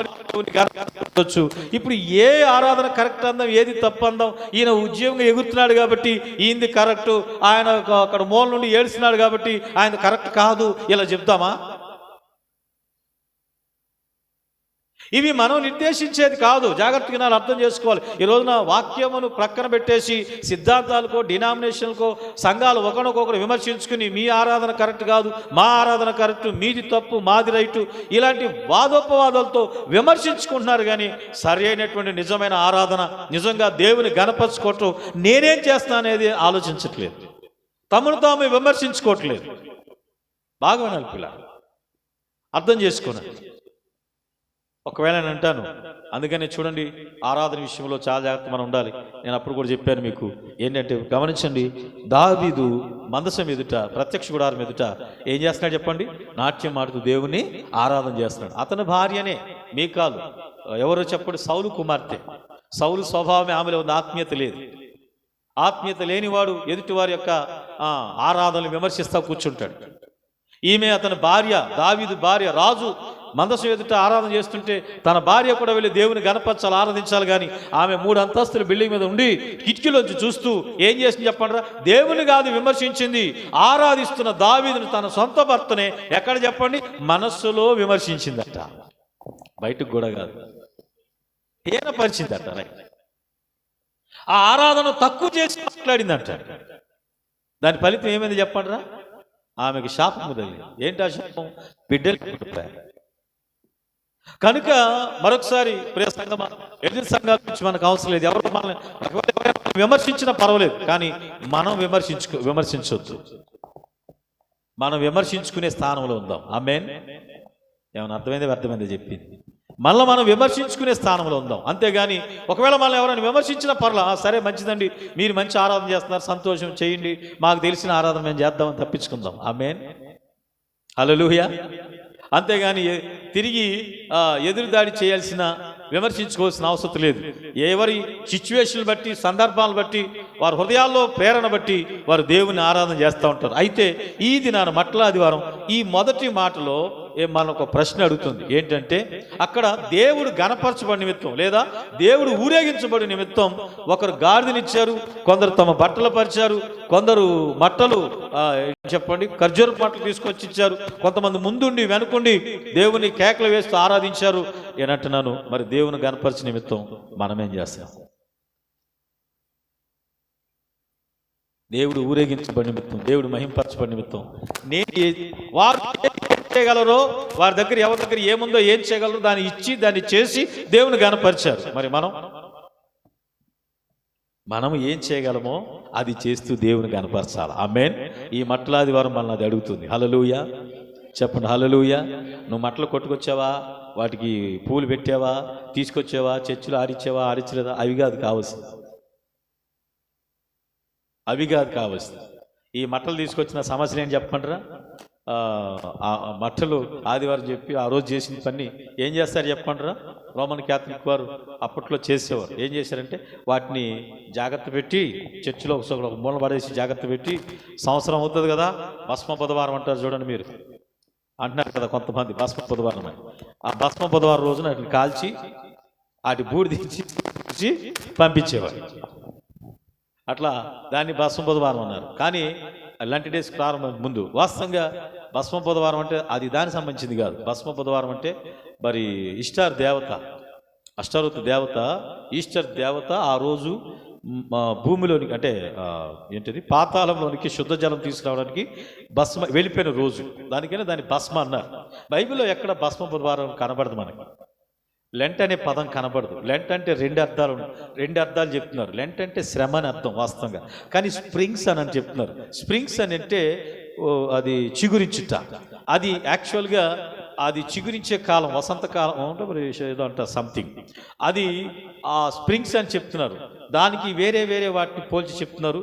ఇప్పుడు ఏ ఆరాధన కరెక్ట్ అందాం, ఏది తప్పు అందాం? ఈయన ఉద్యోగంగా ఎగురుతున్నాడు కాబట్టి ఈయనది కరెక్టు, ఆయన అక్కడ మూల నుండి ఏడుస్తున్నాడు కాబట్టి ఆయన కరెక్ట్ కాదు, ఇలా చెప్తామా? ఇవి మనం నిర్దేశించేది కాదు. జాగ్రత్తగా నాకు అర్థం చేసుకోవాలి. ఈ రోజున వాక్యమును ప్రక్కన పెట్టేసి సిద్ధాంతాలకో, డినామినేషన్కో సంఘాలు ఒకరినొకరు విమర్శించుకుని మీ ఆరాధన కరెక్ట్ కాదు, మా ఆరాధన కరెక్ట్, మీది తప్పు, మాది రైటు, ఇలాంటి వాదోపవాదాలతో విమర్శించుకుంటున్నారు. కానీ సరి అయినటువంటి నిజమైన ఆరాధన, నిజంగా దేవుని గణపరచుకోవటం, నేనేం చేస్తాను అనేది ఆలోచించట్లేదు, తమను తాము విమర్శించుకోవట్లేదు. బాగా వినాలి పిల్లలు, అర్థం చేసుకున్నాను. ఒకవేళ నేను అంటాను, అందుకని చూడండి ఆరాధన విషయంలో చాలా జాగ్రత్త మనం ఉండాలి. నేను అప్పుడు కూడా చెప్పాను మీకు, ఏంటంటే గమనించండి, దావీదు మందసం ఎదుట, ప్రత్యక్ష గుడారం ఎదుట ఏం చేస్తున్నాడు చెప్పండి? నాట్యం ఆడుతూ దేవుని ఆరాధన చేస్తున్నాడు. అతని భార్యనే మీకాలు, ఎవరో చెప్పండి, సౌలు కుమార్తె. సౌలు స్వభావమే ఆమెలో ఉంది, ఆత్మీయత లేదు. ఆత్మీయత లేనివాడు ఎదుటివారి యొక్క ఆరాధనలు విమర్శిస్తూ కూర్చుంటాడు. ఈమె అతని భార్య, దావీదు భార్య. రాజు మందసం ఎదుట ఆరాధన చేస్తుంటే తన భార్య కూడా వెళ్ళి దేవుని గణపరచాలి, ఆరాధించాలి. కానీ ఆమె 3 అంతస్తుల బిల్డింగ్ మీద ఉండి కిటికీలోంచి చూస్తూ ఏం చేసింది చెప్పండి? దేవుని కాదు విమర్శించింది, ఆరాధిస్తున్న దావీదుని, తన సొంత భర్తనే ఎక్కడ చెప్పండి? మనస్సులో విమర్శించిందట, బయటకు కూడా కాదు, హీనపరిచిందట. ఆ ఆరాధన తక్కువ చేసి మాట్లాడిందంట. దాని ఫలితం ఏమైంది చెప్పండి? ఆమెకి శాపం తగిలింది. ఏంటి ఆ శాపం? బిడ్డలు పుట్టారు. కనుక మరొకసారి ప్రియ సంఘమా, ఎదురు సంఘాల నుంచి మనకు అవసరం లేదు. ఎవరు మనల్ని విమర్శించినా పర్వాలేదు, కానీ మనం విమర్శించవద్దు. మనం విమర్శించుకునే స్థానంలో ఉందాం. ఆమేన్. ఏమైనా అర్థమైంది చెప్పింది. మళ్ళీ మనం విమర్శించుకునే స్థానంలో ఉందాం. అంతేగాని ఒకవేళ మనం ఎవరైనా విమర్శించినా పర్లా, సరే మంచిదండి, మీరు మంచి ఆరాధన చేస్తున్నారు, సంతోషం, చేయండి, మాకు తెలిసిన ఆరాధన మేము చేద్దామని తప్పించుకుందాం. ఆమేన్. హల్లెలూయా. అంతేగాని తిరిగి ఎదురుదాడి చేయాల్సిన, విమర్శించుకోవాల్సిన అవసరం లేదు. ఎవరి సిచ్యువేషన్ బట్టి, సందర్భాలను బట్టి, వారి హృదయాల్లో ప్రేరణ బట్టి వారు దేవుని ఆరాధన చేస్తూ ఉంటారు. అయితే ఈ దినాన మట్ల ఆదివారం ఈ మొదటి మాటలో మనకు ఒక ప్రశ్న అడుగుతుంది. ఏంటంటే అక్కడ దేవుడు గణపరచబడి నిమిత్తం, లేదా దేవుడు ఊరేగించబడి నిమిత్తం ఒకరు గాడిదనిచ్చారు, కొందరు తమ బట్టలు పరిచారు, కొందరు మట్టలు చెప్పండి ఖర్జూర మట్టలు తీసుకొచ్చి ఇచ్చారు, కొంతమంది ముందుండి వెనుకుండి దేవుని కేకలు వేస్తూ ఆరాధించారు. నేనంటున్నాను, మరి దేవుని గణపరచ నిమిత్తం మనమేం చేస్తాం? దేవుడు ఊరేగించబడి నిమిత్తం, దేవుడు మహింపరచబడి నిమిత్తం వారు ఏం చేయగలరో, వారి దగ్గర ఎవరి దగ్గర ఏముందో ఏం చేయగలరో దాన్ని ఇచ్చి దాన్ని చేసి దేవుని గణపరిచారు. మరి మనం ఏం చేయగలమో అది చేస్తూ దేవుని గణపరచాలి. ఆమేన్. ఈ మట్టలాది వారం మనల్ని అది అడుగుతుంది. హల్లెలూయా చెప్పండి. హల్లెలూయా. నువ్వు మట్టలు కొట్టుకొచ్చావా, వాటికి పూలు పెట్టావా, తీసుకొచ్చావా, చర్చిలో ఆడిచ్చావా, ఆడిచ్చలేదా? అవి కాదు కావాల్సింది. ఈ మట్టలు తీసుకొచ్చిన సమస్యలు ఏం చెప్పమంటారా? ఆ మట్టలు ఆదివారం చెప్పి ఆ రోజు చేసిన పని ఏం చేస్తారు చెప్పమంటారా? రోమన్ క్యాథలిక్ వారు అప్పట్లో చేసేవారు. ఏం చేశారంటే వాటిని జాగ్రత్త పెట్టి చర్చిలో ఒక మూల పడేసి జాగ్రత్త పెట్టి, సంవత్సరం అవుతుంది కదా, భస్మ బుధవారం అంటారు చూడండి, మీరు అంటున్నారు కదా కొంతమంది భస్మ బుధవారం అని. ఆ భస్మ బుధవారం రోజున వాటిని కాల్చి వాటి బూడి తీసి పంపించేవారు. అట్లా దాన్ని భస్మ బుధవారం అన్నారు. కానీ అలాంటి డేస్ ప్రారంభం ముందు వాస్తవంగా భస్మ బుధవారం అంటే అది దానికి సంబంధించింది కాదు. భస్మ బుధవారం అంటే మరి ఈస్టర్ దేవత, అష్టారోతు దేవత, ఈస్టర్ దేవత ఆ రోజు భూమిలోనికి అంటే ఏంటిది పాతాళంలోనికి శుద్ధ జలం తీసుకురావడానికి భస్మ వెళ్ళిపోయిన రోజు, దానికైనా దాన్ని భస్మ అన్నారు. బైబిల్లో ఎక్కడ భస్మ బుధవారం కనబడదు మనకి. లెంట్ అనే పదం కనబడదు. లెంట్ అంటే రెండు అర్థాలు చెప్తున్నారు. లెంట్ అంటే శ్రమ అని అర్థం వాస్తవంగా, కానీ స్ప్రింగ్స్ అని చెప్తున్నారు. స్ప్రింగ్స్ అని అంటే అది చిగురించుట, అది యాక్చువల్గా అది చిగురించే కాలం, వసంతకాలం అంటే ఏదో అంటారు సంథింగ్, అది ఆ స్ప్రింగ్స్ అని చెప్తున్నారు. దానికి వేరే వేరే వాటిని పోల్చి చెప్తున్నారు.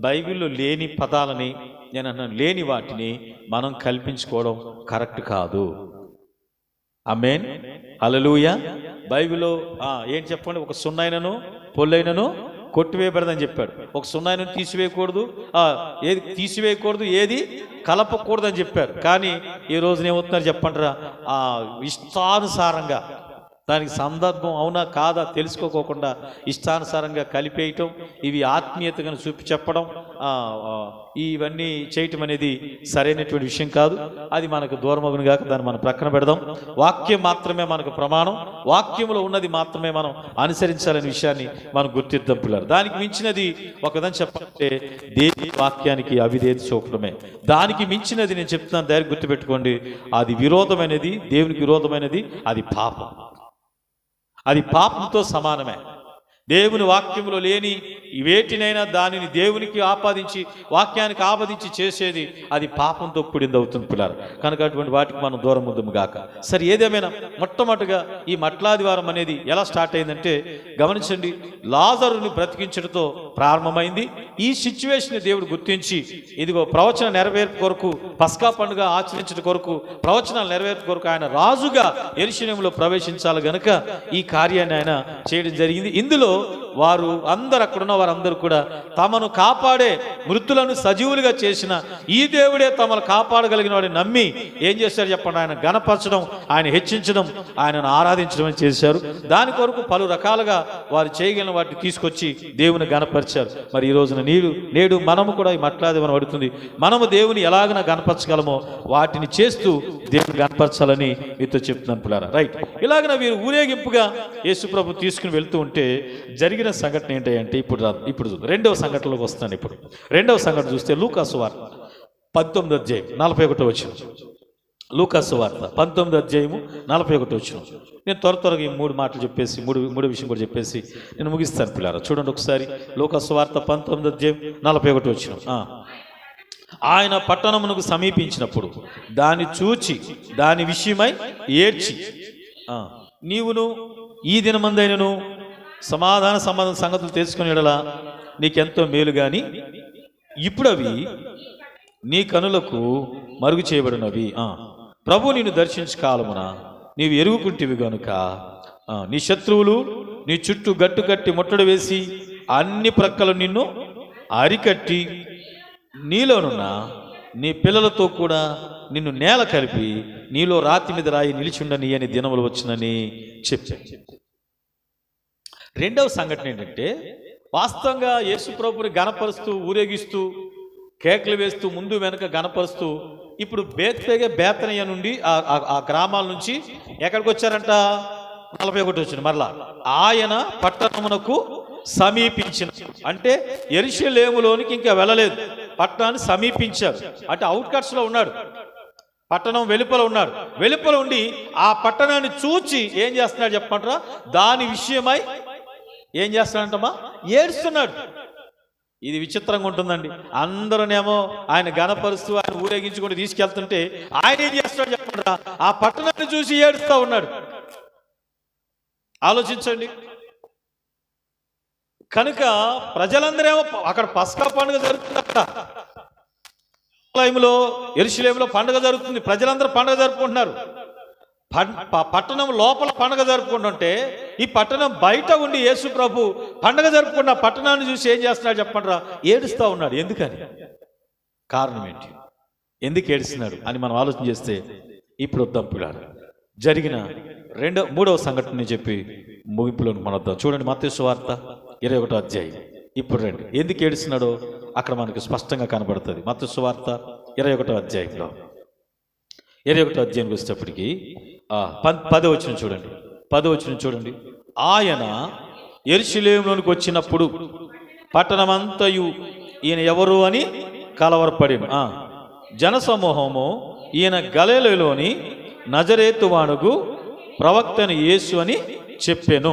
బైబిల్లో లేని పదాలని, నేను అన్నాను లేని వాటిని మనం కల్పించుకోవడం కరెక్ట్ కాదు. ఆమేన్. హల్లెలూయా. బైబిల్లో ఏం చెప్పండి, ఒక సున్నైనను పొల్లైనను కొట్టివేయబడదని చెప్పాడు. ఒక సున్నైనను ఏది తీసివేయకూడదు, ఏది కలపకూడదని చెప్పారు. కానీ ఈ రోజున ఏమవుతున్నారు చెప్పంటారా, ఇష్టానుసారంగా దానికి సందర్భం అవునా కాదా తెలుసుకోకుండా ఇష్టానుసారంగా కలిపేయటం, ఇవి ఆత్మీయతగా చూపి చెప్పడం, ఇవన్నీ చేయటం అనేది సరైనటువంటి విషయం కాదు. అది మనకు దూరమగును గాక, దాన్ని మనం ప్రక్కన పెడదాం. వాక్యం మాత్రమే మనకు ప్రమాణం, వాక్యంలో ఉన్నది మాత్రమే మనం అనుసరించాలనే విషయాన్ని మనం గుర్తిద్దాం పిల్లలు. దానికి మించినది ఒకదని చెప్పాలంటే దేవుని వాక్యానికి అవిధేయత చూపడమే. దానికి మించినది నేను చెప్తున్నాను, దానికి గుర్తుపెట్టుకోండి, అది విరోధమైనది, దేవునికి విరోధమైనది, అది పాపం. అది పాపంతో సమానమే. దేవుని వాక్యంలో లేని వేటినైనా దానిని దేవునికి ఆపాదించి, వాక్యానికి ఆపాదించి చేసేది అది పాపంతో కూడింది అవుతుంది పిల్లలు. కనుక అటువంటి వాటికి మనం దూరం ఉందాము గాక. సరే, ఏదేమైనా మొట్టమొదటిగా ఈ మట్లాదివారం అనేది ఎలా స్టార్ట్ అయిందంటే గమనించండి, లాజరుని బ్రతికించడంతో ప్రారంభమైంది. ఈ సిచ్యువేషన్ దేవుడు గుర్తించి, ఇదిగో ప్రవచన నెరవేర్పు కొరకు, పస్కా పండుగ ఆచరించడం కొరకు, ప్రవచనాలు నెరవేర్పు కొరకు ఆయన రాజుగా యెరూషలేములో ప్రవేశించాలి గనుక ఈ కార్యాన్ని ఆయన చేయడం జరిగింది. ఇందులో వారు అందరు, అక్కడున్న వారందరూ కూడా తమను కాపాడే, మృతులను సజీవులుగా చేసిన ఈ దేవుడే తమను కాపాడగలిగిన వాడిని నమ్మి ఏం చేశారు చెప్పండి, ఆయన గణపరచడం, ఆయన హెచ్చించడం, ఆయనను ఆరాధించడం చేశారు. దాని కొరకు పలు రకాలుగా వారు చేయగలిగిన వాటిని తీసుకొచ్చి దేవుని గణపరిచారు. మరి ఈ రోజున నేడు మనము కూడా ఈ మట్లాది మనం అడుగుతుంది, మనము దేవుని ఎలాగైనా గణపరచగలమో వాటిని చేస్తూ దేవుని గణపరచాలని మీతో చెప్తున్నాను పిల్లారా. రైట్, ఇలాగన వీరు ఊరేగింపుగా యేసు ప్రభు తీసుకుని వెళ్తూ ఉంటే జరిగిన సంఘటన ఏంటంటే, ఇప్పుడు రెండవ సంఘటనలోకి వస్తాను. ఇప్పుడు రెండవ సంఘటన చూస్తే లూకాసు వార్త 19వ అధ్యాయం 41వ వచనం. లూకాసు వార్త 19వ అధ్యాయము 41వ వచనం. నేను త్వరగా ఈ మూడు మాటలు చెప్పేసి మూడు విషయం కూడా చెప్పేసి నేను ముగిస్తాను పిల్లారా. చూడండి ఒకసారి, లూకాసు వార్త 19వ అధ్యాయం 41వ వచనం. ఆయన పట్టణమునకు సమీపించినప్పుడు దాన్ని చూచి దాని విషయమై ఏడ్చి, నీవును ఈ దినమందైనను సమాధాన సంగతులు తెలుసుకునేలా నీకెంతో మేలు గాని ఇప్పుడు అవి నీ కనులకు మరుగు చేయబడినవి. ప్రభు నిన్ను దర్శించు కాలమున నీవు ఎరుగుకుంటేవి గనుక నీ శత్రువులు నీ చుట్టూ గట్టు కట్టి ముట్టడి వేసి అన్ని ప్రక్కలు నిన్ను అరికట్టి నీలోనున్న నీ పిల్లలతో కూడా నిన్ను నేల కలిపి నీలో రాతి మీద రాయి నిలిచుండని అని దినములు వచ్చినని చెప్పాడు. రెండవ సంఘటన ఏంటంటే, వాస్తవంగా యేసు ప్రభుని గణపరుస్తూ, ఊరేగిస్తూ, కేకలు వేస్తూ, ముందు వెనక గణపరుస్తూ, ఇప్పుడు బేతనీయ నుండి ఆ గ్రామాల నుంచి ఎక్కడికి వచ్చారంట, 41 వచ్చిన మరలా ఆయన పట్టణమునకు సమీపించిన, అంటే యెరూషలేములోనికి ఇంకా వెళ్ళలేదు, పట్టణాన్ని సమీపించారు. అంటే అవుట్కట్స్ లో ఉన్నాడు, పట్టణం వెలుపల ఉన్నాడు. వెలుపల ఉండి ఆ పట్టణాన్ని చూచి ఏం చేస్తున్నాడు చెప్పంటారా? దాని విషయమై ఏం చేస్తున్నాడంటమ్మా? ఏడుస్తున్నాడు. ఇది విచిత్రంగా ఉంటుందండి. అందరూనేమో ఆయన గణపరుస్తూ ఆయన ఊరేగించుకొని తీసుకెళ్తుంటే ఆయన ఏం చేస్తున్నాడు చెప్పంటారా? ఆ పట్టణాన్ని చూసి ఏడుస్తూ ఉన్నాడు. ఆలోచించండి. కనుక ప్రజలందరేమో అక్కడ పస్కా పండుగ జరుగుతుందట, యెరూషలేములో పండుగ జరుగుతుంది, ప్రజలందరూ పండుగ జరుపుకుంటున్నారు. పట్టణం లోపల పండుగ జరుపుకుంటుంటే ఈ పట్టణం బయట ఉండి యేసు ప్రభు పండుగ జరుపుకున్న పట్టణాన్ని చూసి ఏం చేస్తున్నాడు చెప్పండి? ఏడుస్తూ ఉన్నాడు. ఎందుకని? కారణం ఏంటి? ఎందుకు ఏడుస్తున్నాడు అని మనం ఆలోచన చేస్తే ఇప్పుడు వద్దాం పిల్లాడు. జరిగిన మూడవ సంఘటన చెప్పి ముగింపులో మనం వద్దాం. చూడండి, మత్తయి సువార్త 21వ అధ్యాయం. ఇప్పుడు రండి, ఎందుకు ఏడుస్తున్నాడో అక్కడ మనకు స్పష్టంగా కనబడుతుంది. మత్తయి సువార్త 21వ అధ్యాయంలో 21వ అధ్యాయానికి వచ్చేటప్పటికి 10వ వచనం చూడండి. 10వ వచనం చూడండి. ఆయన యెరూషలేములోనికి వచ్చినప్పుడు పట్టణమంతయు ఈయన ఎవరు అని కలవరపడిను. జనసమూహము ఈయన గలిలయలోని నజరేతు వాడుగు ప్రవక్తని యేసు అని చెప్పాను.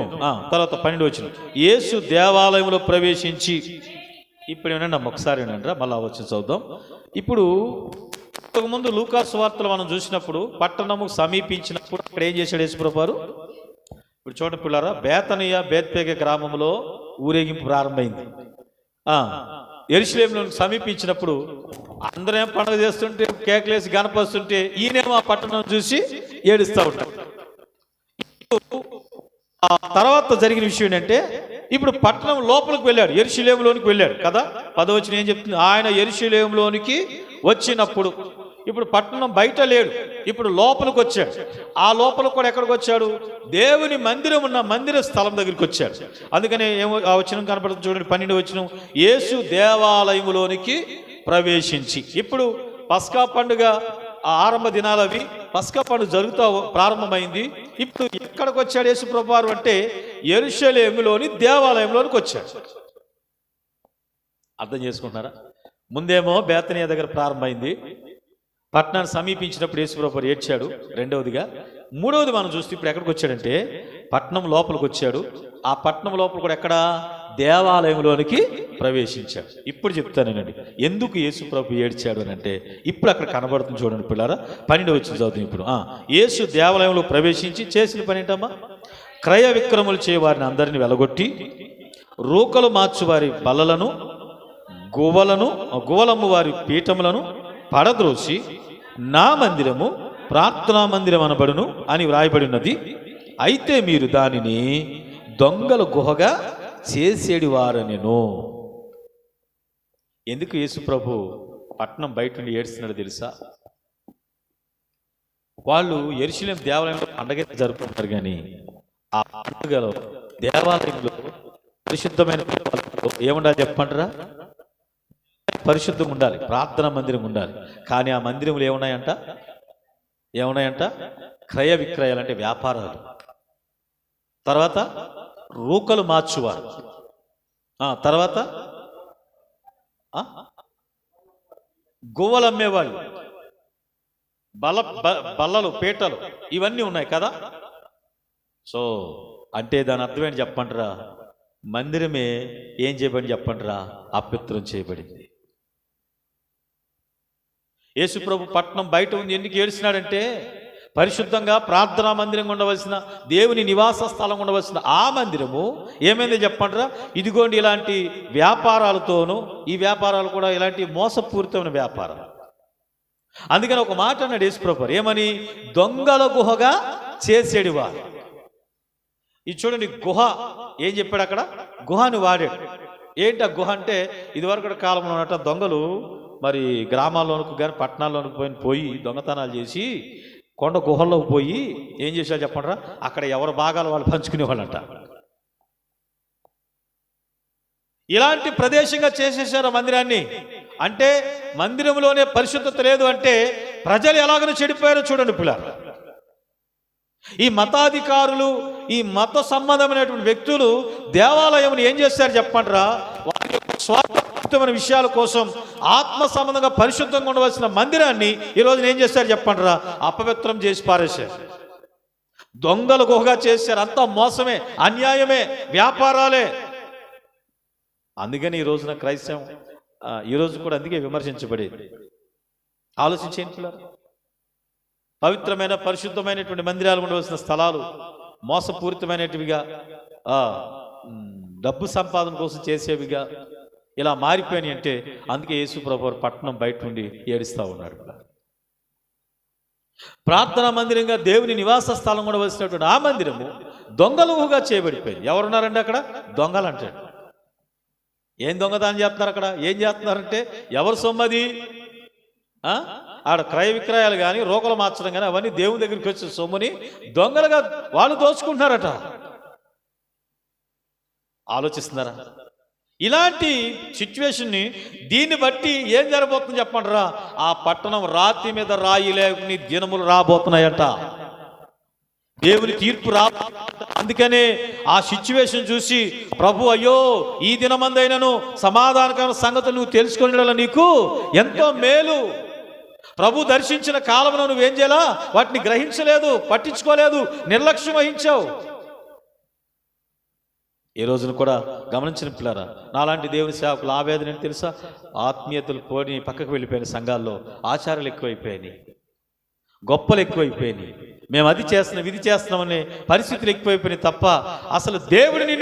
తర్వాత 12వ వచనం. యేసు దేవాలయంలో ప్రవేశించి, ఇప్పుడు ఏమన్నా ఒకసారి ఏనంటారా మళ్ళా వచ్చి చదువుదాం. ఇప్పుడు ఇంతకుముందు లూకా సువార్తలు మనం చూసినప్పుడు పట్టణము సమీపించినప్పుడు అక్కడ ఏం చేశాడు యేసుప్రభు వారు? ఇప్పుడు చూడండి పిల్లారా, బేతనియ బేత్పేగ గ్రామంలో ఊరేగింపు ప్రారంభమైంది. యెరూషలేములో సమీపించినప్పుడు అందరూ ఏం పండుగ చేస్తుంటే కేకలేసి గణపరుస్తుంటే ఈయనేమో ఆ పట్టణం చూసి ఏడుస్తూ ఉంటాడు. తర్వాత జరిగిన విషయం ఏంటంటే, ఇప్పుడు పట్టణం లోపలికి వెళ్ళాడు, యెరూషలేములోనికి వెళ్ళాడు కదా. 10వ వచనం ఏం చెప్తుంది? ఆయన యెరూషలేములోనికి వచ్చినప్పుడు, ఇప్పుడు పట్టణం బయట లేడు, ఇప్పుడు లోపలికి వచ్చాడు. ఆ లోపల కూడా ఎక్కడికి వచ్చాడు? దేవుని మందిరం ఉన్న మందిర స్థలం దగ్గరికి వచ్చాడు. అందుకనే ఏమో ఆ వచనం కనపడుతుంది చూడండి, 12వ వచనం. యేసు దేవాలయములోనికి ప్రవేశించి, ఇప్పుడు పస్కా పండుగ ఆరంభ దినాలు అవి, పస్కా పండుగ జరుగుతూ ప్రారంభమైంది. ఇప్పుడు ఎక్కడికి వచ్చాడు యేసు ప్రభువారు అంటే యెరూషలేములోని దేవాలయంలోనికి వచ్చాడు. అర్థం చేసుకుంటున్నారా? ముందేమో బేతనియా దగ్గర ప్రారంభమైంది, పట్టణాన్ని సమీపించినప్పుడు యేసు ప్రభువారు ఏడ్చాడు. రెండవదిగా, మూడవది మనం చూస్తే ఇప్పుడు ఎక్కడికి వచ్చాడంటే పట్టణం లోపలికి వచ్చాడు. ఆ పట్టణం లోపల కూడా ఎక్కడ? దేవాలయంలోనికి ప్రవేశించాడు. ఇప్పుడు చెప్తానేనండి ఎందుకు యేసు ప్రభు ఏడ్చాడు అని అంటే, ఇప్పుడు అక్కడ కనబడుతుంది చూడండి పిల్లారా, 12వ వచనం చదువుతుంది. ఇప్పుడు యేసు దేవాలయంలో ప్రవేశించి చేసిన పని ఏంటమ్మా? క్రయ విక్రములు చేయవారిని అందరిని వెలగొట్టి, రూకలు మార్చువారి బల్లలను, గువ్వలమ్ము వారి పీఠములను పడద్రోసి, నా మందిరము ప్రార్థనా మందిరం అనబడును అని వ్రాయబడి ఉన్నది. అయితే మీరు దానిని దొంగల గుహగా చేసేడి వారనెను. ఎందుకు యేసు ప్రభు పట్టణం బయట నుండి ఏడుస్తున్నాడు తెలుసా? వాళ్ళు యెరూషలేము దేవాలయంలో పండగ జరుపుకుంటారు, కానీ ఆ పండుగలో దేవాలయంలో పరిశుద్ధమైన ఏముండాలి చెప్పంటారా? పరిశుద్ధంగా ఉండాలి, ప్రార్థనా మందిరం ఉండాలి. కానీ ఆ మందిరంలో ఏమున్నాయంట? క్రయ విక్రయాలు, అంటే వ్యాపారాలు. తర్వాత రూకలు మార్చువారు, తర్వాత గువ్వలు అమ్మేవాళ్ళు, బల్లలు, పీటలు, ఇవన్నీ ఉన్నాయి కదా. సో అంటే దాని అర్థం ఏంటి చెప్పంటారా? మందిరమే ఏం చేయబడి చెప్పంటారా? అపవిత్రం చేయబడింది. యేసు ప్రభు పట్టణం బయట ఉంది. ఎందుకు ఏడుస్తున్నాడంటే, పరిశుద్ధంగా ప్రార్థనా మందిరంగా ఉండవలసిన, దేవుని నివాస స్థలం ఉండవలసిన ఆ మందిరము ఏమైంది చెప్పంటారా? ఇదిగోండి ఇలాంటి వ్యాపారాలతోనూ, ఈ వ్యాపారాలు కూడా ఇలాంటి మోసపూరితమైన వ్యాపారాలు. అందుకని ఒక మాట అన్నాడు యేసు ప్రభు, ఏమని? దొంగల గుహగా చేసేడివారు. ఇది చూడండి, గుహ ఏం చెప్పాడు అక్కడ? గుహని వాడాడు. ఏంటి ఆ గుహ అంటే, ఇదివరకు కాలంలో ఉన్నట్టు దొంగలు మరి గ్రామాల్లోనికి కానీ పట్టణాల్లోనికి పోయి దొంగతనాలు చేసి కొండ గుహల్లోకి పోయి ఏం చేశారు చెప్పంటారా? అక్కడ ఎవరి భాగాలు వాళ్ళు పంచుకునేవాళ్ళంట. ఇలాంటి ప్రదేశంగా చేసేసారు మందిరాన్ని. అంటే మందిరంలోనే పరిశుద్ధత లేదు అంటే ప్రజలు ఎలాగనో చెడిపోయారో చూడండి పిల్లలు. ఈ మతాధికారులు, ఈ మత సంబంధమైనటువంటి వ్యక్తులు దేవాలయం ఏం చేశారు చెప్పంటారా? వారి యొక్క స్వార్థమైన విషయాల కోసం ఆత్మ సంబంధంగా పరిశుద్ధంగా ఉండవలసిన మందిరాన్ని ఈ రోజున ఏం చేశారు చెప్పంటారా? అపవిత్రం చేసి పారేశారు. దొంగలు గుహగా చేశారు. అంతా మోసమే, అన్యాయమే, వ్యాపారాలే. అందుకని ఈ రోజున క్రైస్తవం ఈరోజు కూడా అందుకే విమర్శించబడేది. ఆలోచించేంటి? పవిత్రమైన పరిశుద్ధమైనటువంటి మందిరాలు ఉండవలసిన స్థలాలు మోసపూరితమైనటివిగా, డబ్బు సంపాదన కోసం చేసేవిగా ఇలా మారిపోయినాయి అంటే అందుకే యేసు ప్రభువు పట్టణం బయట నుండి ఏడుస్తూ ఉన్నాడు. ప్రార్థనా మందిరంగా దేవుని నివాస స్థలం ఉండవలసినటువంటి ఆ మందిరము దొంగలుగా చేయబడిపోయింది. ఎవరున్నారండి అక్కడ? దొంగలు అంటాడు. ఏం దొంగదానం చేస్తున్నారు అక్కడ? ఏం చేస్తున్నారంటే ఎవరు సొమ్మది? ఆడ క్రయ విక్రయాలు కానీ, రోకలు మార్చడం కానీ అవన్నీ దేవుని దగ్గరికి వచ్చే సొమ్ముని దొంగలుగా వాళ్ళు దోచుకుంటున్నారట. ఆలోచిస్తున్నారా? ఇలాంటి సిచ్యువేషన్ని దీన్ని బట్టి ఏం జరగబోతుంది చెప్పండిరా? ఆ పట్టణం రాతి మీద రాయి లేని దినములు రాబోతున్నాయట. దేవుని తీర్పు రా. అందుకనే ఆ సిచ్యువేషన్ చూసి ప్రభు, అయ్యో ఈ దినమందైనను సమాధానకరమైన సంగతులు నువ్వు తెలుసుకునే నీకు ఎంతో మేలు. ప్రభు దర్శించిన కాలంలో నువ్వేం చేయాలా? వాటిని గ్రహించలేదు, పట్టించుకోలేదు, నిర్లక్ష్యం వహించావు. ఈ రోజున కూడా గమనించిన పిల్లారా, నాలాంటి దేవుని సేవకులు ఆవేదన ఏంటి తెలుసా? ఆత్మీయతలు పోని పక్కకు వెళ్ళిపోయిన సంఘాల్లో ఆచారాలు ఎక్కువైపోయినాయి, గొప్పలు ఎక్కువైపోయినాయి, మేము అది చేస్తున్నాం ఇది చేస్తున్నామనే పరిస్థితులు ఎక్కువైపోయినాయి తప్ప అసలు దేవుడు నీ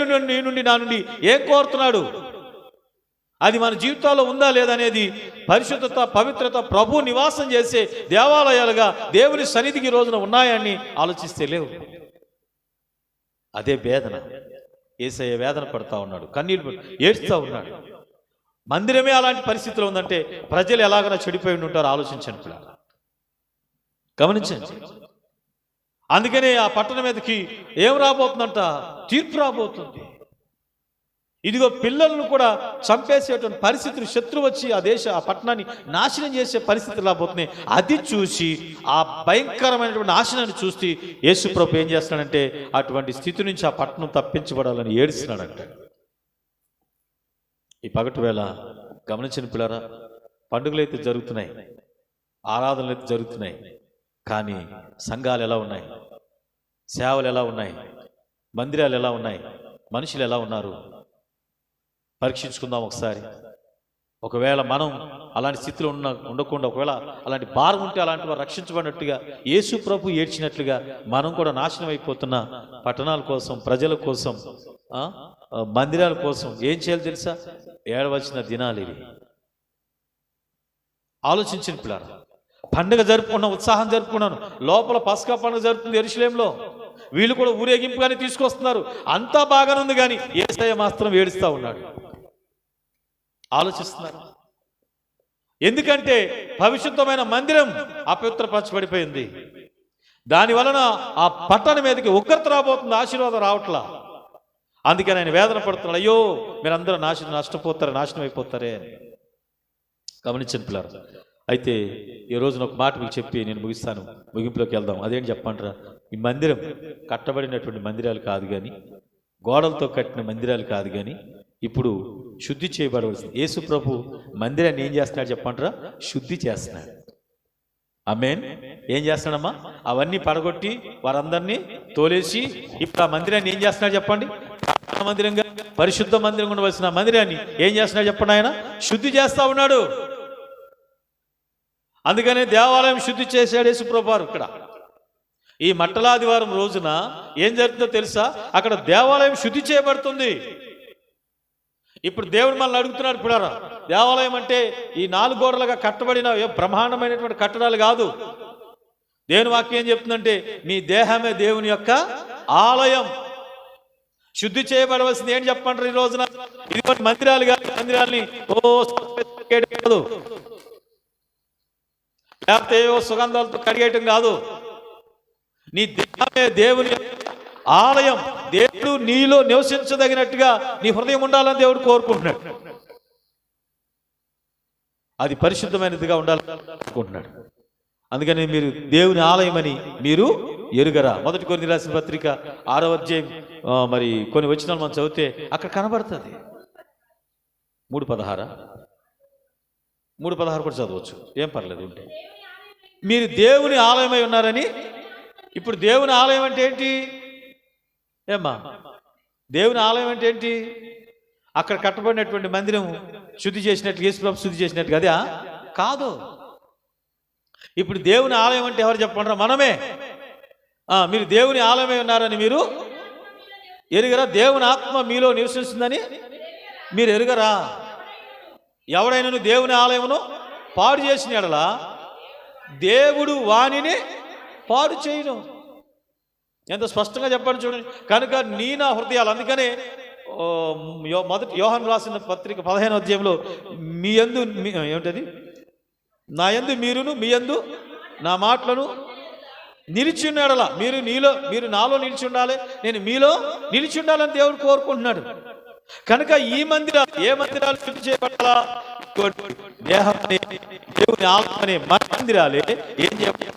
నుండి నా నుండి ఏం కోరుతున్నాడు, అది మన జీవితాల్లో ఉందా లేదనేది పరిశుద్ధత, పవిత్రత, ప్రభు నివాసం చేసే దేవాలయాలుగా దేవుని సన్నిధికి ఈ రోజున ఉన్నాయని ఆలోచిస్తే లేవు. అదే వేదన. యేసయ్య వేదన పడతా ఉన్నాడు, కన్నీళ్ళు ఏడుస్తూ ఉన్నాడు. మందిరమే అలాంటి పరిస్థితిలో ఉందంటే ప్రజలు ఎలాగైనా చెడిపోయి ఉంటారో ఆలోచించండి, గమనించండి. అందుకనే ఆ పట్టణం మీదకి ఏం రాబోతుందంట? తీర్పు రాబోతుంది. ఇదిగో పిల్లలను కూడా చంపేసేటువంటి పరిస్థితులు, శత్రువు వచ్చి ఆ పట్టణాన్ని నాశనం చేసే పరిస్థితులు రాబోతున్నాయి. అది చూసి ఆ భయంకరమైనటువంటి నాశనాన్ని చూసి యేసు ప్రభు ఏం చేస్తున్నాడంటే అటువంటి స్థితి నుంచి ఆ పట్టణం తప్పించబడాలని ఏడుస్తున్నాడంట. ఈ పగటి వేళ గమనించిన పిల్లరా, పండుగలు అయితే జరుగుతున్నాయి, ఆరాధనలు అయితే జరుగుతున్నాయి, కానీ సంఘాలు ఎలా ఉన్నాయి, సేవలు ఎలా ఉన్నాయి, మందిరాలు ఎలా ఉన్నాయి, మనుషులు ఎలా ఉన్నారు పరీక్షించుకుందాం ఒకసారి. ఒకవేళ మనం అలాంటి స్థితిలో ఉండకుండా, ఒకవేళ అలాంటి భారం ఉంటే అలాంటి వారు రక్షించబడినట్టుగా యేసు ప్రభు ఏడ్చినట్లుగా మనం కూడా నాశనం అయిపోతున్న పట్టణాల కోసం, ప్రజల కోసం, మందిరాల కోసం ఏం చేయాలి తెలుసా? ఏడవలసిన దినాలు ఇవి. ఆలోచించిన పిల్లలు, పండుగ జరుపుకున్నాం, ఉత్సాహం జరుపుకున్నాను, లోపల పస్కా పండుగ జరుపుతుంది యెరూషలేములో, వీళ్ళు కూడా ఊరేగింపుగానే తీసుకొస్తున్నారు, అంతా బాగానే ఉంది, కానీ యేసయ్య మాత్రం ఏడుస్తూ ఉన్నాడు. ఆలోచిస్తున్నారు. ఎందుకంటే భవిష్యత్తమైన మందిరం అపవిత్రపరచబడిపోయింది. దాని వలన ఆ పట్టణం మీదకి ఉగ్రత రాబోతుంది, ఆశీర్వాదం రావట్లా. అందుకని ఆయన వేదన పడుతున్నాడు, అయ్యో మీరందరూ నష్టపోతారు, నాశనం అయిపోతారే అని. గమనించండి పిల్లలు. అయితే ఈ రోజున ఒక మాట మీకు చెప్పి నేను ముగిస్తాను, ముగింపులోకి వెళ్దాం. అదేంటి చెప్పంటారా? ఈ మందిరం కట్టబడినటువంటి మందిరాలు కాదు కానీ, గోడలతో కట్టిన మందిరాలు కాదు కానీ, ఇప్పుడు శుద్ధి చేయబడవలసింది. యేసు ప్రభు మందిరాన్ని ఏం చేస్తున్నాడు చెప్పంటారా? శుద్ధి చేస్తున్నాడు. ఆమేన్. ఏం చేస్తున్నాడమ్మా? అవన్నీ పడగొట్టి వారందరినీ తోలేసి ఇప్పుడు ఆ మందిరాన్ని ఏం చేస్తున్నాడు చెప్పండి? మందిరంగా, పరిశుద్ధ మందిరం ఉండవలసిన మందిరాన్ని ఏం చేస్తున్నాడు చెప్పండి? ఆయన శుద్ధి చేస్తా ఉన్నాడు. అందుకనే దేవాలయం శుద్ధి చేశాడు యేసు ప్రభు. ఇక్కడ ఈ మట్టలాదివారం రోజున ఏం జరుగుతుందో తెలుసా? అక్కడ దేవాలయం శుద్ధి చేయబడుతుంది. ఇప్పుడు దేవుడు మనల్ని అడుగుతున్నాడు, పిల్లరా, దేవాలయం అంటే ఈ 4 గోడలుగా కట్టబడిన బ్రహ్మాండమైనటువంటి కట్టడాలు కాదు. దేవుని వాక్యం ఏం చెప్తుందంటే మీ దేహమే దేవుని యొక్క ఆలయం. శుద్ధి చేయబడవలసింది ఏంటి చెప్పంటారు? ఈ రోజున ఇదిగో మందిరాలు కాదు, మందిరాలని కాదు, లేకపోతే ఏవో సుగంధాలతో కడిగేయటం కాదు. నీ దేహమే దేవుని ఆలయం. దేవుడు నీలో నివసించదగినట్టుగా నీ హృదయం ఉండాలని దేవుడు కోరుకుంటున్నాడు. అది పరిశుద్ధమైనదిగా ఉండాలని కోరుకుంటున్నాడు. అందుకని మీరు దేవుని ఆలయం అని మీరు ఎరుగరా. మొదటి కొరింథీయులకు రాసిన పత్రిక 6వ అధ్యాయం మరి కొన్ని వచనాలు మనం చదివితే అక్కడ కనబడుతుంది. 3:16 కూడా చదవచ్చు, ఏం పర్లేదు ఉంటే. మీరు దేవుని ఆలయమై ఉన్నారని. ఇప్పుడు దేవుని ఆలయం అంటే ఏంటి ఏమ్మా? దేవుని ఆలయం అంటే ఏంటి? అక్కడ కట్టబడినటువంటి మందిరం శుద్ధి చేసినట్లు, యేసుప్రభు శుద్ధి చేసినట్టుగా అదే కాదు. ఇప్పుడు దేవుని ఆలయం అంటే ఎవరు చెప్పంటారా? మనమే. మీరు దేవుని ఆలయమై ఉన్నారని మీరు ఎరుగరా? దేవుని ఆత్మ మీలో నివసిస్తుందని మీరు ఎరుగరా? ఎవడైనా దేవుని ఆలయమును పాడు చేసిన యెడల దేవుడు వానిని పాడు చేయను. ఎంత స్పష్టంగా చెప్పండి చూడండి. కనుక నీ నా హృదయాలు, అందుకనే మొదటి యోహాను రాసిన పత్రిక 15వ అధ్యాయంలో మీ యందు ఏమిటది, నా యందు మీరును మీ యందు నా మాటలను నిలిచి ఉన్నాడలా. మీరు నాలో నిలిచి ఉండాలి, నేను మీలో నిలిచి ఉండాలని దేవుడు కోరుకుంటున్నాడు. కనుక ఈ మందిరాలు, ఏ మందిరాలు శుద్ధి చేయబడాలా? దేహాన్ని, దేవుని ఆత్మని మన మందిరాలే ఏం చేయాలి?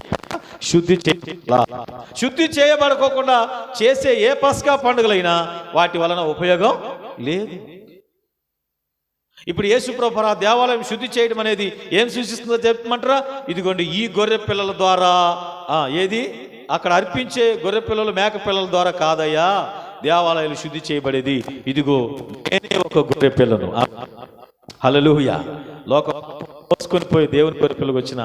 శుద్ధి చేయబడుకోకుండా చేసే ఏ పస్కా పండుగలైనా వాటి వలన ఉపయోగం లేదు. ఇప్పుడు యేసుప్రభు దేవాలయం శుద్ధి చేయడం అనేది ఏం సూచిస్తుందో చెప్పమంటారా? ఇదిగోండి, ఈ గొర్రె పిల్లల ద్వారా, ఏది అక్కడ అర్పించే గొర్రె పిల్లలు మేక పిల్లల ద్వారా కాదయ్యా దేవాలయాలు శుద్ధి చేయబడేది. ఇదిగో నేనే ఒక గొర్రె పిల్లను. హల్లెలూయా. లోకం మోసుకొని పోయి దేవుని గొర్రె పిల్లలకు వచ్చిన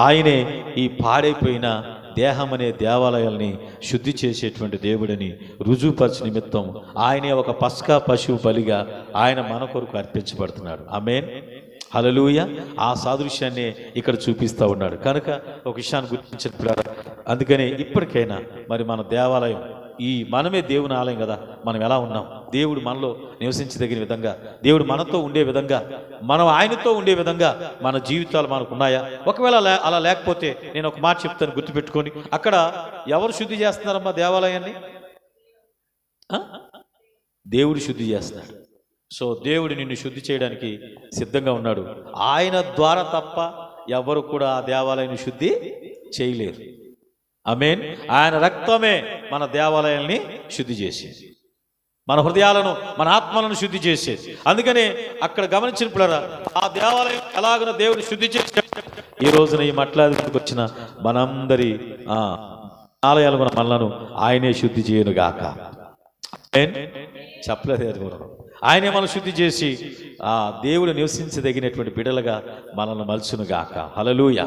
ఆయనే ఈ పాడైపోయిన దేహం అనే దేవాలయాల్ని శుద్ధి చేసేటువంటి దేవుడని రుజువుపరచు నిమిత్తం ఆయనే ఒక పస్కా పశువు బలిగా ఆయన మన కొరకు అర్పించబడుతున్నాడు. ఆమేన్, హల్లెలూయా. ఆ సాదృశ్యాన్ని ఇక్కడ చూపిస్తూ ఉన్నాడు. కనుక ఒక విషయాన్ని గుర్తించిన, అందుకనే ఇప్పటికైనా మరి మన దేవాలయం, మనమే దేవుని ఆలయం కదా. మనం ఎలా ఉన్నాం? దేవుడు మనలో నివసించదగిన విధంగా, దేవుడు మనతో ఉండే విధంగా, మనం ఆయనతో ఉండే విధంగా మన జీవితాలు మనకు ఉన్నాయా? ఒకవేళ అలా లేకపోతే నేను ఒక మాట చెప్తాను, గుర్తుపెట్టుకొని. అక్కడ ఎవరు శుద్ధి చేస్తున్నారమ్మా దేవాలయాన్ని? దేవుడు శుద్ధి చేస్తున్నాడు. సో దేవుడు నిన్ను శుద్ధి చేయడానికి సిద్ధంగా ఉన్నాడు. ఆయన ద్వారా తప్ప ఎవరు కూడా ఆ దేవాలయాన్ని శుద్ధి చేయలేరు. ఆమేన్. ఆయన రక్తమే మన దేవాలయాల్ని శుద్ధి చేసేది, మన హృదయాలను, మన ఆత్మలను శుద్ధి చేసేది. అందుకనే అక్కడ గమనించినప్పుడారా, ఆ దేవాలయం ఎలాగనో దేవుడు శుద్ధి చేసి ఈ రోజున ఈ మట్లాదికి వచ్చిన మనందరి ఆలయాలు కూడా మనలను ఆయనే శుద్ధి చేయనుగాక. చెప్పలేదు, ఆయనే మనం శుద్ధి చేసి దేవుడు నివసించదగినటువంటి బిడలుగా మనల్ని మలుచునుగాక. హల్లెలూయా.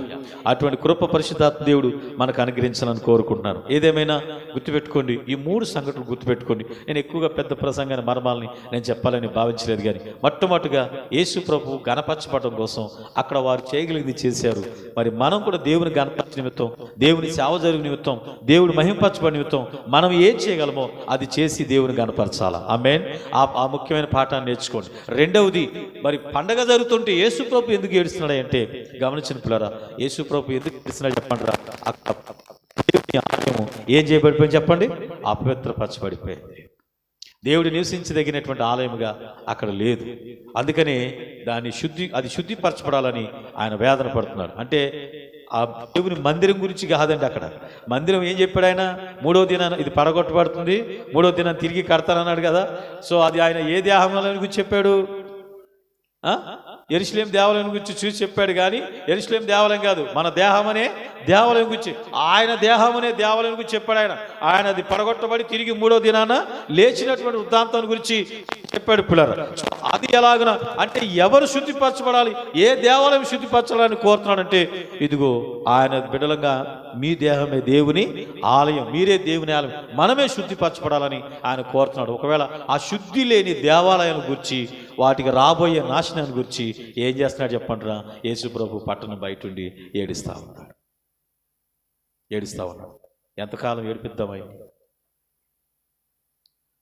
అటువంటి కృప పరిశుద్ధాత్మ దేవుడు మనకు అనుగ్రహించాలని కోరుకుంటున్నాను. ఏదేమైనా గుర్తుపెట్టుకోండి, ఈ 3 సంఘటనలు గుర్తుపెట్టుకోండి. నేను ఎక్కువగా పెద్ద ప్రసంగాన్ని మర్మాలని నేను చెప్పాలని భావించలేదు, కానీ మొట్టమొదటిగా యేసు ప్రభు గణపరచబడడం కోసం అక్కడ వారు చేయగలిగింది చేశారు. మరి మనం కూడా దేవుని గణపరచ నిమిత్తం, దేవుని సేవ జరుగు నిమిత్తం, దేవుడు మహింపరచబడి నిమిత్తం మనం ఏం చేయగలమో అది చేసి దేవుని గణపరచాలా. ఆమేన్. ఆ ముఖ్యమైన పాఠాన్ని నేర్చుకోండి. రెండవది, మరి పండగ జరుగుతుంటే యేసు ప్రభు ఎందుకు ఏడుస్తున్నాడు అంటే, గమనించిన పిల్లరా, యేసు ప్రభు ఎందుకు ఏడుస్తున్నాడు చెప్పండి రా? ఏం చేయబడిపోయింది చెప్పండి? అపవిత్రపరచబడిపోయింది. దేవుడు నివసించదగినటువంటి ఆలయముగా అక్కడ లేదు. అందుకనే అది శుద్ధిపరచబడాలని ఆయన వేదన పడుతున్నాడు. అంటే ఆ దేవుని మందిరం గురించి కాదండి. అక్కడ మందిరం ఏం చెప్పాడు ఆయన? 3వ దినాన ఇది పడగొట్టబడుతుంది, 3వ దినాన్ని తిరిగి కడతానన్నాడు కదా. సో అది ఆయన ఏ దేవాలయం గురించి చెప్పాడు? యెరూషలేము దేవాలయం గురించి చూసి చెప్పాడు, కానీ యెరూషలేము దేవాలయం కాదు, మన దేహం అనే దేవాలయం గురించి, ఆయన దేహం అనే దేవాలయం గురించి చెప్పాడు. ఆయన అది పడగొట్టబడి తిరిగి 3వ దినాన లేచినటువంటి వృత్తాంతం గురించి చెప్పాడు పిల్లలు. అది ఎలాగున అంటే ఎవరు శుద్ధిపరచబడాలి, ఏ దేవాలయం శుద్ధిపరచాలని కోరుతున్నాడంటే, ఇదిగో ఆయన బిడ్డలంగా మీ దేహమే దేవుని ఆలయం, మీరే దేవుని ఆలయం, మనమే శుద్ధిపరచబడాలని ఆయన కోరుతున్నాడు. ఒకవేళ ఆ శుద్ధి లేని దేవాలయం గురించి, వాటికి రాబోయే నాశనాన్ని గురించి ఏం చేస్తున్నాడు చెప్పంటారా? యేసు ప్రభు పట్టణం బయట ఉండి ఏడుస్తా ఉన్నాడు. ఎంతకాలం ఏడిపిద్దామై,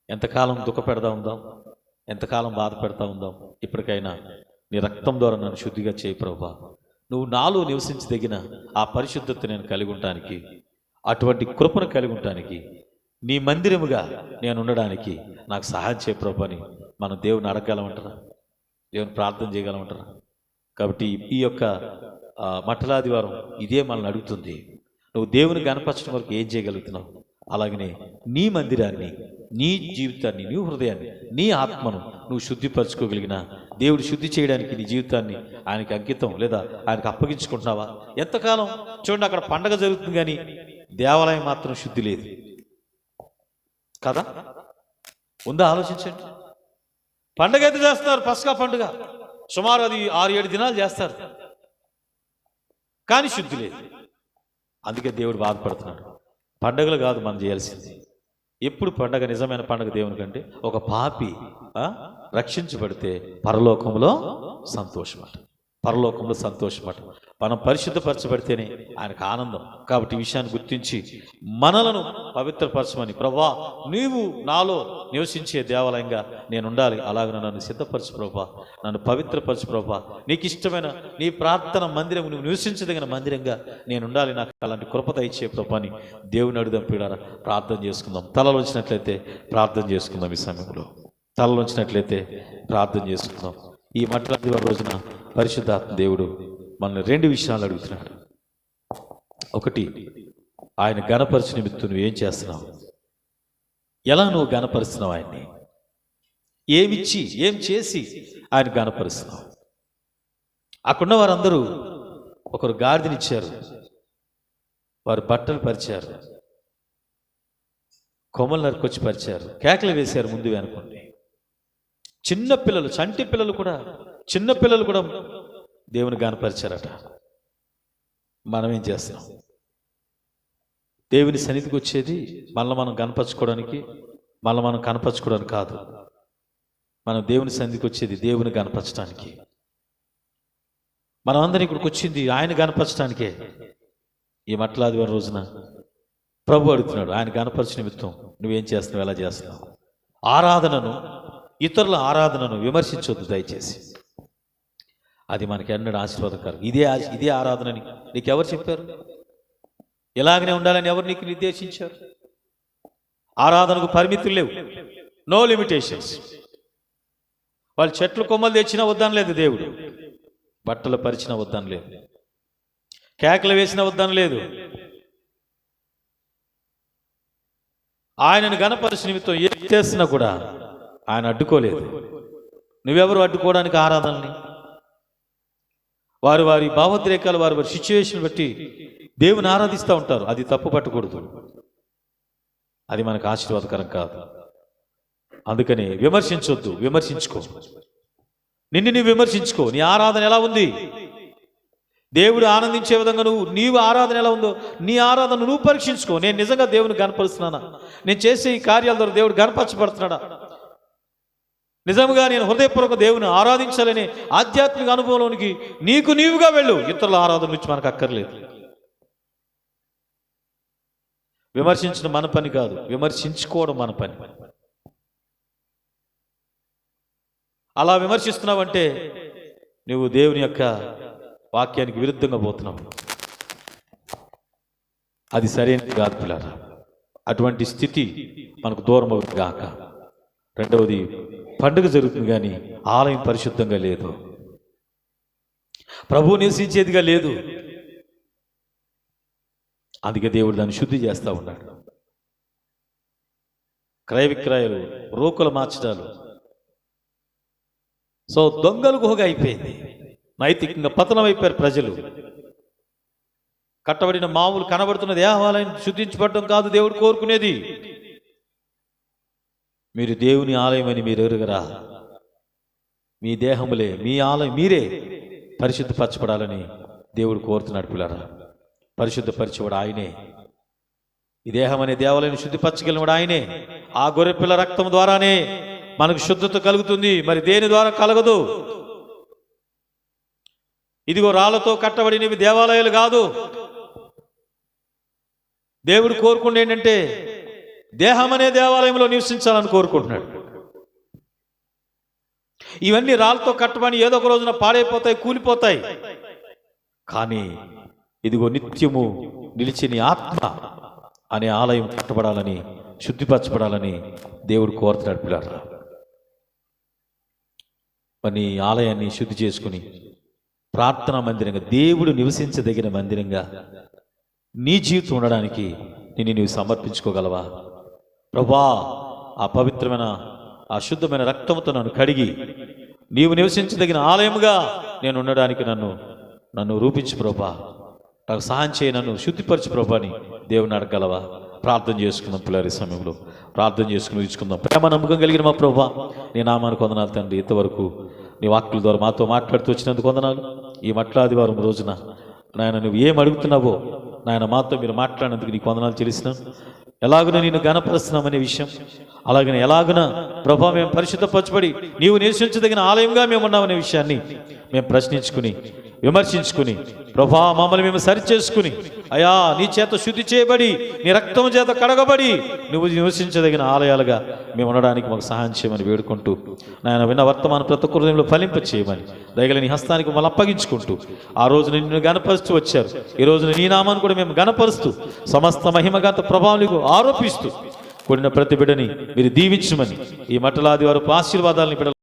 ఎంతకాలం దుఃఖ పెడతా ఉందాం, ఎంతకాలం బాధ పెడతా ఉందాం? ఇప్పటికైనా నీ రక్తం ద్వారా నన్ను శుద్ధిగా చేయి ప్రభువా. నువ్వు నాలో నివసించదగిన ఆ పరిశుద్ధత నేను కలిగి ఉండటానికి, అటువంటి కృపను కలిగి ఉండటానికి, నీ మందిరముగా నేను ఉండడానికి నాకు సహాయం చేయ ప్రభు అని మనం దేవుని అడగగలమంటారా? దేవుని ప్రార్థన చేయగలమంటారా? కాబట్టి ఈ యొక్క మట్టలాదివారం ఇదే మనల్ని అడుగుతుంది. నువ్వు దేవుని కనపరచడం వరకు ఏం చేయగలుగుతున్నావు? అలాగనే నీ మందిరాన్ని, నీ జీవితాన్ని, నీ హృదయాన్ని, నీ ఆత్మను నువ్వు శుద్ధిపరచుకోగలిగిన దేవుడు శుద్ధి చేయడానికి నీ జీవితాన్ని ఆయనకి అంకితం లేదా ఆయనకు అప్పగించుకుంటున్నావా? ఎంతకాలం? చూడండి, అక్కడ పండగ జరుగుతుంది కానీ దేవాలయం మాత్రం శుద్ధి లేదు కదా. ఉందా? ఆలోచించండి. పండగ అయితే చేస్తున్నారు, పస్కా పండుగ సుమారు అది 6-7 దినాలు చేస్తారు, కానీ శుద్ధి లేదు. అందుకే దేవుడు బాధపడుతున్నాడు. పండగలు కాదు మనం చేయాల్సింది. ఎప్పుడు పండగ? నిజమైన పండగ దేవుని కంటే ఒక పాపి రక్షించబడితే పరలోకంలో సంతోషమట. పరలోకంలో సంతోషమట. మనం పరిశుద్ధపరచబడితేనే ఆయనకు ఆనందం. కాబట్టి ఈ విషయాన్ని గుర్తించి మనలను పవిత్రపరచమని, ప్రభువా నీవు నాలో నివసించే దేవాలయంగా నేను ఉండాలి, అలాగే నన్ను సిద్ధపరచు ప్రభువా, నన్ను పవిత్రపరచు ప్రభువా, నీకు ఇష్టమైన నీ ప్రార్థన మందిరం, నువ్వు నివసించదగిన మందిరంగా నేను ఉండాలి, నాకు అలాంటి కృప ఇచ్చే ప్రభువా అని దేవుని అడుగుదాం. పీడారా ప్రార్థన చేసుకుందాం. తలలోంచినట్లయితే ప్రార్థన చేసుకుందాం. ఈ సమయంలో తలలోంచినట్లయితే ప్రార్థన చేసుకుందాం. ఈ మట్లాది రోజున పరిశుద్ధాత్మ దేవుడు మనల్ని 2 విషయాలు అడుగుతున్నాడు. ఒకటి, ఆయన ఘనపరచు నిమిత్తం నువ్వు ఏం చేస్తున్నావు? ఎలా నువ్వు ఘనపరుస్తున్నావు? ఆయన్ని ఏమిచ్చి, ఏం చేసి ఆయన ఘనపరుస్తున్నావు? అక్కడున్న వారందరూ ఒకరు గాడిదనిచ్చారు, వారు బట్టలు పరిచారు, కొమ్మలు నరుకొచ్చి పరిచారు, కేకలు వేశారు ముందు అనుకోండి. చిన్నపిల్లలు, చంటి పిల్లలు కూడా, చిన్నపిల్లలు కూడా దేవుని గానపరిచారట. మనం ఏం చేస్తున్నాం? దేవుని సన్నిధికి వచ్చేది మనం కనపరచుకోవడానికి, మనం కనపరచుకోవడానికి కాదు. మనం దేవుని సన్నిధికి వచ్చేది దేవుని కనపరచడానికి. మనం అందరం ఇక్కడికి వచ్చింది ఆయన కనపరచడానికే. ఈ మట్లాదివారం రోజున ప్రభు అడుగుతున్నాడు, ఆయన కనపరచు నిమిత్తం నువ్వేం చేస్తున్నావు, ఎలా చేస్తున్నావు? ఆరాధనను, ఇతరుల ఆరాధనను విమర్శించొద్దు దయచేసి. అది మనకి ఎన్నడూ ఆశీర్వాదకరం. ఇదే ఆరాధనని నీకెవరు చెప్పారు? ఇలాగనే ఉండాలని ఎవరు నీకు నిర్దేశించారు? ఆరాధనకు పరిమితులు లేవు, నో లిమిటేషన్స్. వాళ్ళు చెట్లు కొమ్మలు తెచ్చినా వద్దని లేదు దేవుడు, బట్టలు పరిచినా వద్దని లేదు, కేకలు వేసినా వద్దని లేదు. ఆయనను ఘనపరచు నిమిత్తం ఏం చేసినా కూడా ఆయన అడ్డుకోలేదు. నువ్వెవరు అడ్డుకోవడానికి ఆరాధనని? వారి వారి భావోద్రేకాలు, వారి వారి సిచ్యువేషన్ బట్టి దేవుని ఆరాధిస్తూ ఉంటారు. అది తప్పు పట్టకూడదు, అది మనకు ఆశీర్వాదకరం కాదు. అందుకని విమర్శించొద్దు, విమర్శించుకో, నిన్ను విమర్శించుకో. నీ ఆరాధన ఎలా ఉంది? దేవుడు ఆనందించే విధంగా నీవు ఆరాధన ఎలా ఉందో నీ ఆరాధన నువ్వు పరీక్షించుకో. నేను నిజంగా దేవుని కనపరుస్తున్నానా? నేను చేసే ఈ కార్యాల ద్వారా దేవుడు కనపరచబడుతున్నాడా? నిజంగా నేను హృదయపూర్వక దేవుని ఆరాధించాలనే ఆధ్యాత్మిక అనుభవంలోనికి నీవుగా వెళ్ళు. ఇతరుల ఆరాధన నుంచి మనకు అక్కర్లేదు. విమర్శించడం మన పని కాదు, విమర్శించుకోవడం మన పని. అలా విమర్శిస్తున్నావంటే నువ్వు దేవుని యొక్క వాక్యానికి విరుద్ధంగా పోతున్నావు. అది సరైనది కాదు పిల్లరా. అటువంటి స్థితి మనకు దూరం అవుతుంది గాక. రెండవది, పండుగ జరుగుతుంది కానీ ఆలయం పరిశుద్ధంగా లేదు, ప్రభువు నివసించేదిగా లేదు. అందుకే దేవుడు దాన్ని శుద్ధి చేస్తూ ఉన్నాడు. క్రయ విక్రయాలు, రోకులు మార్చడాలు, సో దొంగలు గుహగా అయిపోయింది. నైతికంగా పతనం అయిపోయారు ప్రజలు. కట్టబడిన మామూలు కనబడుతున్న దేవాలయం శుద్ధించబడడం కాదు దేవుడు కోరుకునేది. మీరు దేవుని ఆలయం అని మీరు ఎరుగరా? మీ దేహములే మీ ఆలయం, మీరే పరిశుద్ధపరచబడాలని దేవుడు కోరుతున్నాడు పిల్లరా. పరిశుద్ధపరిచేవాడు ఆయనే. ఈ దేహం అనే దేవాలయం శుద్ధిపరచగలిగినవాడు ఆయనే. ఆ గొర్రెపిల్ల రక్తం ద్వారానే మనకు శుద్ధత కలుగుతుంది, మరి దేని ద్వారా కలగదు. ఇదిగో రాళ్లతో కట్టబడినవి దేవాలయాలు కాదు. దేవుడు కోరుకుంటే ఏంటంటే దేహం అనే దేవాలయంలో నివసించాలని కోరుకుంటున్నాడు. ఇవన్నీ రాళ్ళతో కట్టబడి ఏదో ఒక రోజున పాడైపోతాయి, కూలిపోతాయి. కానీ ఇదిగో నిత్యము నిలిచిన ఆత్మ అనే ఆలయం కట్టబడాలని, శుద్ధిపరచబడాలని దేవుడు కోరుతున్నాడు పిల్లరా. మరి ఆలయాన్ని శుద్ధి చేసుకుని ప్రార్థనా మందిరంగా, దేవుడు నివసించదగిన మందిరంగా నీ జీవితం ఉండడానికి నిన్ను నీవు సమర్పించుకోగలవా? ప్రభువా, ఆ పవిత్రమైన ఆ శుద్ధమైన రక్తంతో నన్ను కడిగి నీవు నివసించదగిన ఆలయముగా నేను ఉండడానికి నన్ను రూపించు ప్రభా, నాకు సహాయం చేయి, నన్ను శుద్ధిపరచు ప్రభా అని దేవుని అడగలవా? ప్రార్థన చేసుకుందాం. పిల్లరి సమయంలో ప్రార్థన చేసుకుని ఇచ్చుకుందాం. ప్రేమ నమ్మకం కలిగిన మా ప్రభా, నీ నామానికి వందనాలు తండ్రి. ఇంతవరకు నీ వాక్యుల ద్వారా మాతో మాట్లాడుతూ వచ్చినందుకు వందనాలు. ఈ మట్లాదివారం రోజున నాయన నువ్వు ఏం అడుగుతున్నావో నాయన మాతో మీరు మాట్లాడినందుకు నీకు వందనాలు చెల్లిస్తున్నాను. ఎలాగున నేను గణపరుస్తున్నామనే విషయం, అలాగనే ఎలాగున ప్రభా మేము పరిశుద్ధపరచబడి నీవు నివసించదగిన ఆలయంగా మేము ఉన్నామనే విషయాన్ని మేము ప్రశ్నించుకుని విమర్శించుకుని ప్రభా మమ్మల్ని మేము సరిచేసుకుని అయా నీ చేత శుద్ధి చేయబడి నీ రక్తం చేత కడగబడి నువ్వు నివసించదగిన ఆలయాలుగా మేము ఉండడానికి మాకు సహాయం చేయమని వేడుకుంటూ నాయన విన్న వర్తమాన ప్రతి ఒక్క హృదయంలో ఫలింప చేయమని దయగల నీ హస్తానికి మమ్మల్ని అప్పగించుకుంటూ ఆ రోజున నిన్ను గణపరుస్తూ వచ్చారు. ఈ రోజున నీ నామాన్ని కూడా మేము గణపరుస్తూ సమస్త మహిమగత ప్రభావాలకు ఆరోపిస్తూ కూడిన ప్రతి బిడ్డని మీరు దీవించమని ఈ మట్టలాది వారు ఆశీర్వాదాలను